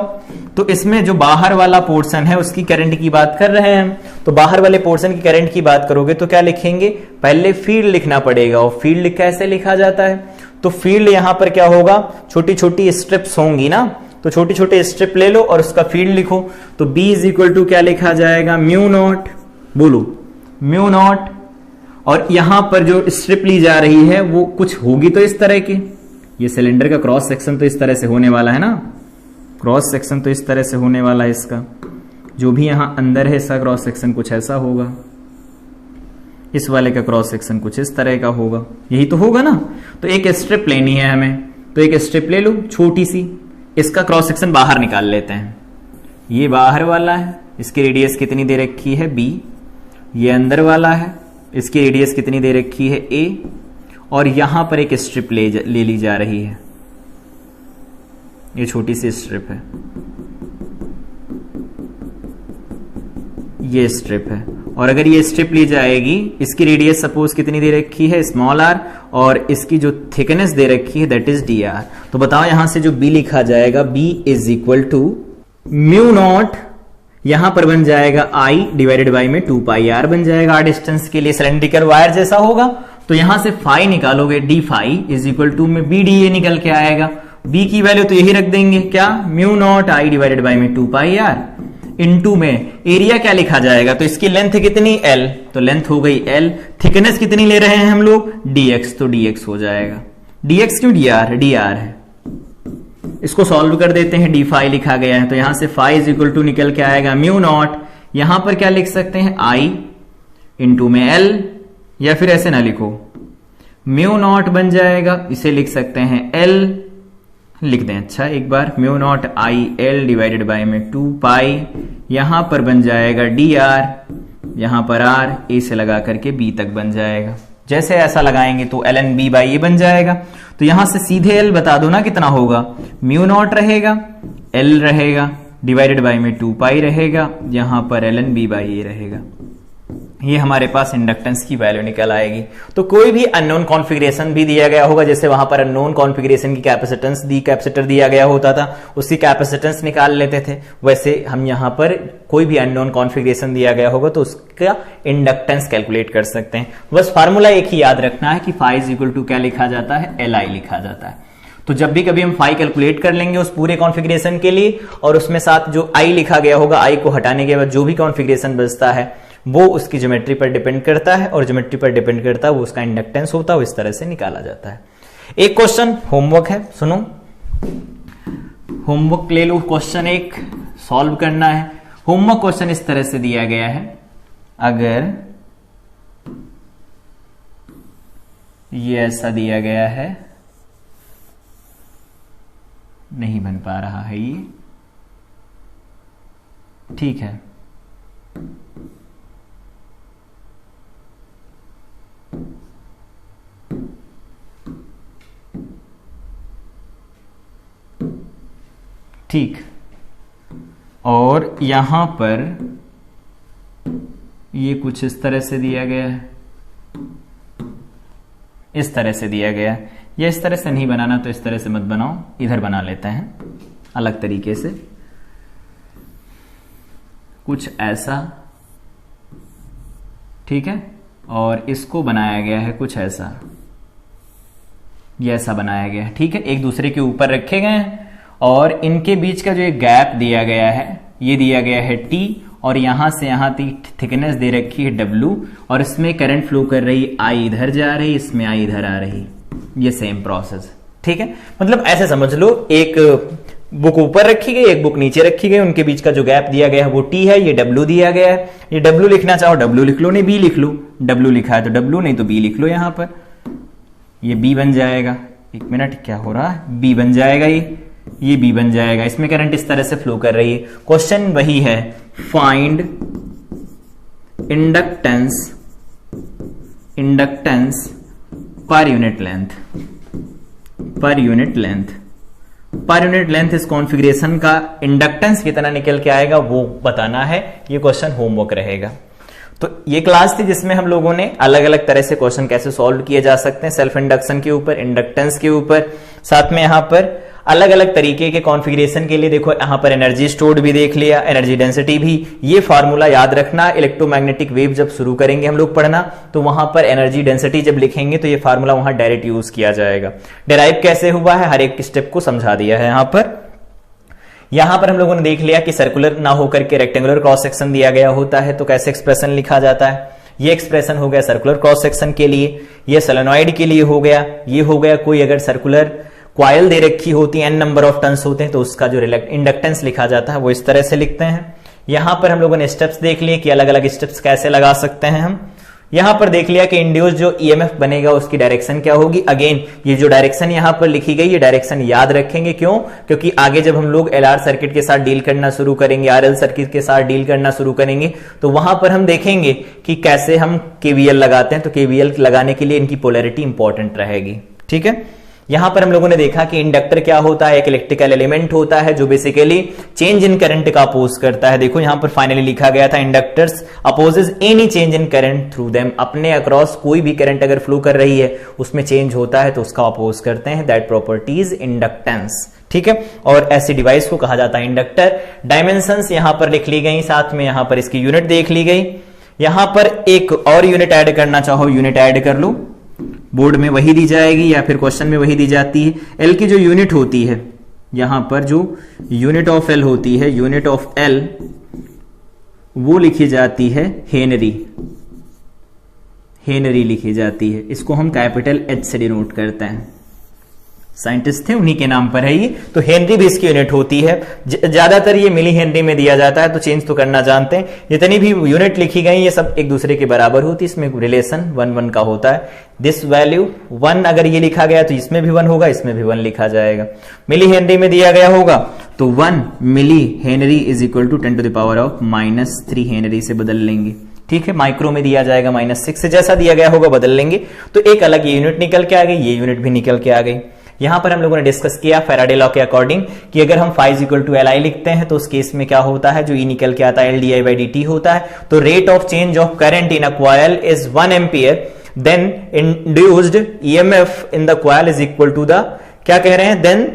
तो इसमें जो बाहर वाला पोर्शन है उसकी करंट की बात कर रहे हैं हम, तो बाहर वाले पोर्शन की करंट की बात करोगे तो क्या लिखेंगे, पहले फील्ड लिखना पड़ेगा। और फील्ड कैसे लिखा जाता है, तो फील्ड यहां पर क्या होगा, छोटी छोटी स्ट्रिप्स होंगी ना, तो छोटी छोटी स्ट्रिप ले लो और उसका फील्ड लिखो। तो B इज इक्वल टू क्या लिखा जाएगा, म्यू नॉट, बोलो म्यू नॉट। और यहां पर जो स्ट्रिप ली जा रही है वो कुछ होगी तो इस तरह की, ये सिलेंडर का क्रॉस सेक्शन तो इस तरह से होने वाला है ना, क्रॉस सेक्शन तो इस तरह से होने वाला है इसका, जो भी यहां अंदर है इसका क्रॉस सेक्शन कुछ ऐसा होगा, इस वाले का क्रॉस सेक्शन कुछ इस तरह का होगा, यही तो होगा ना। तो एक स्ट्रिप लेनी है हमें, तो एक स्ट्रिप ले लो छोटी सी, इसका क्रॉस सेक्शन बाहर निकाल लेते हैं। ये बाहर वाला है, इसकी रेडियस कितनी दे रखी है b, ये अंदर वाला है, इसकी रेडियस कितनी दे रखी है a, और यहां पर एक स्ट्रिप ले ली जा रही है, ये छोटी सी स्ट्रिप है, ये स्ट्रिप है। और अगर ये स्ट्रिप ली जाएगी, इसकी रेडियस सपोज कितनी दे रखी है स्मॉल r, और इसकी जो थिकनेस दे रखी है दैट इज dr। तो बताओ यहां से जो b लिखा जाएगा, b is equal to mu naught, यहां पर बन जाएगा I डिवाइडेड बाई में 2 पाई r बन जाएगा। r डिस्टेंस के लिए सिलेंड्रिकल वायर जैसा होगा, तो यहां से फाई निकालोगे, d phi is equal to में b da निकल के आएगा। b की वैल्यू तो यही रख देंगे, क्या, mu naught I divided by में 2 पाई r इनटू में एरिया क्या लिखा जाएगा, तो इसकी लेंथ कितनी L, तो लेंथ हो गई L, थिकनेस कितनी ले रहे हैं हम लोग dx, तो dx हो जाएगा, dx क्यों dr है। इसको सॉल्व कर देते हैं, d फाई लिखा गया है, तो यहां से फाई इज इक्वल टू निकल के आएगा म्यू नॉट, यहां पर क्या लिख सकते हैं I इंटू में L, या फिर ऐसे ना लिखो, म्यू नॉट बन जाएगा, इसे लिख सकते हैं L लिख दें, अच्छा एक बार, mu naught I L divided by में 2 पाई, यहां पर बन जाएगा dr, यहां पर r, a से लगा करके b तक बन जाएगा। जैसे ऐसा लगाएंगे तो ln b बाई ए बन जाएगा। तो यहां से सीधे l बता दो ना कितना होगा, म्यू नॉट रहेगा, l रहेगा, डिवाइडेड बाई में 2 पाई रहेगा, यहां पर ln b बाई ए रहेगा। ये हमारे पास इंडक्टेंस की वैल्यू निकल आएगी। तो कोई भी अननोन कॉन्फ़िगरेशन भी दिया गया होगा, जैसे वहां पर अननोन कॉन्फ़िगरेशन की कैपेसिटेंस कैपेसिटर दिया गया होता था, उसकी कैपेसिटेंस निकाल लेते थे, वैसे हम यहां पर कोई भी अननोन कॉन्फ़िगरेशन दिया गया होगा तो उसका इंडक्टेंस कैलकुलेट कर सकते हैं। बस फार्मूला एक ही याद रखना है कि फाई इज इक्वल टू क्या लिखा जाता है, एल आई लिखा जाता है। तो जब भी कभी हम फाई कैलकुलेट कर लेंगे उस पूरे कॉन्फ़िगरेशन के लिए, और उसमें साथ जो आई लिखा गया होगा, आई को हटाने के बाद जो भी कॉन्फ़िगरेशन बचता है वो उसकी ज्योमेट्री पर डिपेंड करता है, और ज्योमेट्री पर डिपेंड करता है वो उसका इंडक्टेंस होता है, वो इस तरह से निकाला जाता है। एक क्वेश्चन होमवर्क है, सुनो, होमवर्क ले लो, क्वेश्चन एक सॉल्व करना है। होमवर्क क्वेश्चन इस तरह से दिया गया है, अगर ये ऐसा दिया गया है, नहीं बन पा रहा है ये, ठीक है, ठीक, और यहां पर ये कुछ इस तरह से दिया गया है, इस तरह से दिया गया है, या इस तरह से नहीं बनाना तो इस तरह से मत बनाओ, इधर बना लेते हैं अलग तरीके से, कुछ ऐसा, ठीक है, और इसको बनाया गया है कुछ ऐसा, ये ऐसा बनाया गया है, ठीक है, एक दूसरे के ऊपर रखे गए हैं, और इनके बीच का जो एक गैप दिया गया है, ये दिया गया है T, और यहां से यहां तक थिकनेस दे रखी है W, और इसमें करंट फ्लो कर रही I इधर जा रही, इसमें I इधर आ रही, ये सेम प्रोसेस, ठीक है, मतलब ऐसे समझ लो, एक बुक ऊपर रखी गई, एक बुक नीचे रखी गई, उनके बीच का जो गैप दिया गया है वो टी है, ये डब्ल्यू दिया गया है। ये डब्ल्यू लिखना चाहो डब्ल्यू लिख लो, नहीं बी लिख लो, डब्ल्यू लिखा है तो डब्ल्यू, नहीं तो बी लिख लो। यहां पर ये बी बन जाएगा, एक मिनट क्या हो रहा है, बी बन जाएगा, ये बी बन जाएगा। इसमें करंट इस तरह से फ्लो कर रही है। क्वेश्चन वही है, find inductance per unit length, per unit length इस कॉन्फ़िगरेशन का इंडक्टेंस कितना निकल के आएगा वो बताना है। ये क्वेश्चन होमवर्क रहेगा। तो ये क्लास थी जिसमें हम लोगों ने अलग अलग तरह से क्वेश्चन कैसे सॉल्व किए जा सकते हैं, सेल्फ इंडक्शन के ऊपर, इंडक्टेंस के ऊपर, साथ में यहां पर अलग अलग तरीके के कॉन्फ़िगरेशन के लिए देखो यहां पर एनर्जी स्टोर्ड भी देख लिया, एनर्जी डेंसिटी भी। ये फार्मूला याद रखना, इलेक्ट्रोमैग्नेटिक वेव जब शुरू करेंगे हम लोग पढ़ना तो वहां पर एनर्जी डेंसिटी जब लिखेंगे तो ये फार्मूला वहां डायरेक्ट यूज किया जाएगा। डिराइव कैसे हुआ है हर एक स्टेप को समझा दिया है यहां पर हम लोगों ने देख लिया कि सर्कुलर ना होकर के रेक्टेंगुलर क्रॉस सेक्शन दिया गया होता है तो कैसे एक्सप्रेशन लिखा जाता है। ये एक्सप्रेशन हो गया सर्कुलर क्रॉस सेक्शन के लिए, ये सोलेनॉइड के लिए हो गया, ये हो गया कोई अगर सर्कुलर क्वाइल दे रखी होती है, n नंबर ऑफ टर्न्स होते हैं तो उसका जो इंडक्टेंस लिखा जाता है वो इस तरह से लिखते हैं। यहां पर हम लोगों ने स्टेप्स देख लिए कि अलग अलग स्टेप्स कैसे लगा सकते हैं हम। यहां पर देख लिया कि इंड्यूस जो ईएमएफ बनेगा उसकी डायरेक्शन क्या होगी। अगेन ये जो डायरेक्शन यहां पर लिखी गई ये डायरेक्शन याद रखेंगे, क्यों? क्योंकि आगे जब हम लोग एलआर सर्किट के साथ डील करना शुरू करेंगे, आरएल सर्किट के साथ डील करना शुरू करेंगे तो वहां पर हम देखेंगे कि कैसे हम केवीएल लगाते हैं। तो केवीएल लगाने के लिए इनकी पोलैरिटी इंपॉर्टेंट रहेगी। ठीक है, यहां पर हम लोगों ने देखा कि इंडक्टर क्या होता है, एक इलेक्ट्रिकल एलिमेंट होता है जो बेसिकली चेंज इन करंट का अपोज करता है। देखो यहां पर फाइनली लिखा गया था inductors opposes any change in current through them, अपने अक्रॉस कोई भी करंट अगर फ्लो कर रही है उसमें चेंज होता है तो उसका अपोज करते हैं। That property is inductance. ठीक है, और ऐसी डिवाइस को कहा जाता है इंडक्टर। डायमेंशंस यहां पर लिख ली गई, साथ में यहां पर इसकी यूनिट देख ली गई। यहां पर एक और यूनिट ऐड करना चाहो यूनिट ऐड कर लो, बोर्ड में वही दी जाएगी या फिर क्वेश्चन में वही दी जाती है। एल की जो यूनिट होती है, यहां पर जो यूनिट ऑफ एल होती है, यूनिट ऑफ एल वो लिखी जाती है हेनरी, हेनरी लिखी जाती है। इसको हम कैपिटल एच से डिनोट करते हैं, साइंटिस्ट थे उन्हीं के नाम पर है ये। तो हेनरी भी इसकी यूनिट होती है। ज्यादातर ये मिली हेनरी में दिया जाता है तो चेंज तो करना जानते हैं। जितनी भी यूनिट लिखी गई ये सब एक दूसरे के बराबर होती है, इसमें रिलेशन 1:1 का होता है। दिस वैल्यू 1 अगर ये लिखा गया तो इसमें भी 1 होगा, इसमें भी 1 लिखा जाएगा। मिली हेनरी में दिया गया होगा तो 1 milli henry is equal to 10⁻³ henry से बदल लेंगे। ठीक है, माइक्रो में दिया जाएगा -6 से, जैसा दिया गया होगा बदल लेंगे। तो एक अलग ये यूनिट निकल के आ गई, ये यूनिट भी निकल के आ गई। यहां पर हम लोगों ने डिस्कस किया फैराडे लॉ के अकॉर्डिंग कि अगर हम φ = Li लिखते हैं तो उस केस में क्या होता है, जो E निकल के आता है LdI/dt होता है। तो rate of change of current in a coil is 1 ampere, then induced EMF in the coil is equal to the, क्या कह रहे हैं, then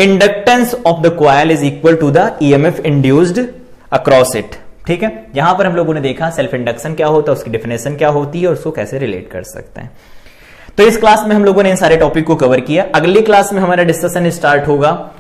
inductance of the coil is equal to the EMF induced across it. ठीक है, यहां पर हम लोगों ने देखा सेल्फ इंडक्शन क्या होता है, उसकी डेफिनेशन क्या होती है और उसको कैसे रिलेट कर सकते हैं। तो इस क्लास में हम लोगों ने इन सारे टॉपिक को कवर किया। अगली क्लास में हमारा डिस्कशन स्टार्ट होगा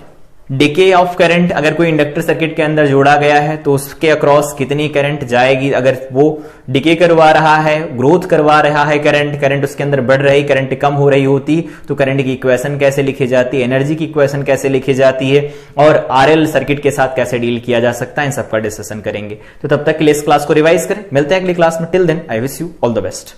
डिके ऑफ करंट। अगर कोई इंडक्टर सर्किट के अंदर जोड़ा गया है तो उसके अक्रॉस कितनी करंट जाएगी, अगर वो डिके करवा रहा है, ग्रोथ करवा रहा है करंट उसके अंदर बढ़ रही, करंट कम हो रही होती तो करंट की इक्वेशन कैसे लिखी जाती है, एनर्जी की इक्वेशन कैसे लिखी जाती है और आरएल सर्किट के साथ कैसे डील किया जा सकता है, इन सबका डिस्कशन करेंगे। तो तब तक के लिए इस क्लास को रिवाइज करें। मिलते हैं अगली क्लास में। Till then I wish you all the best.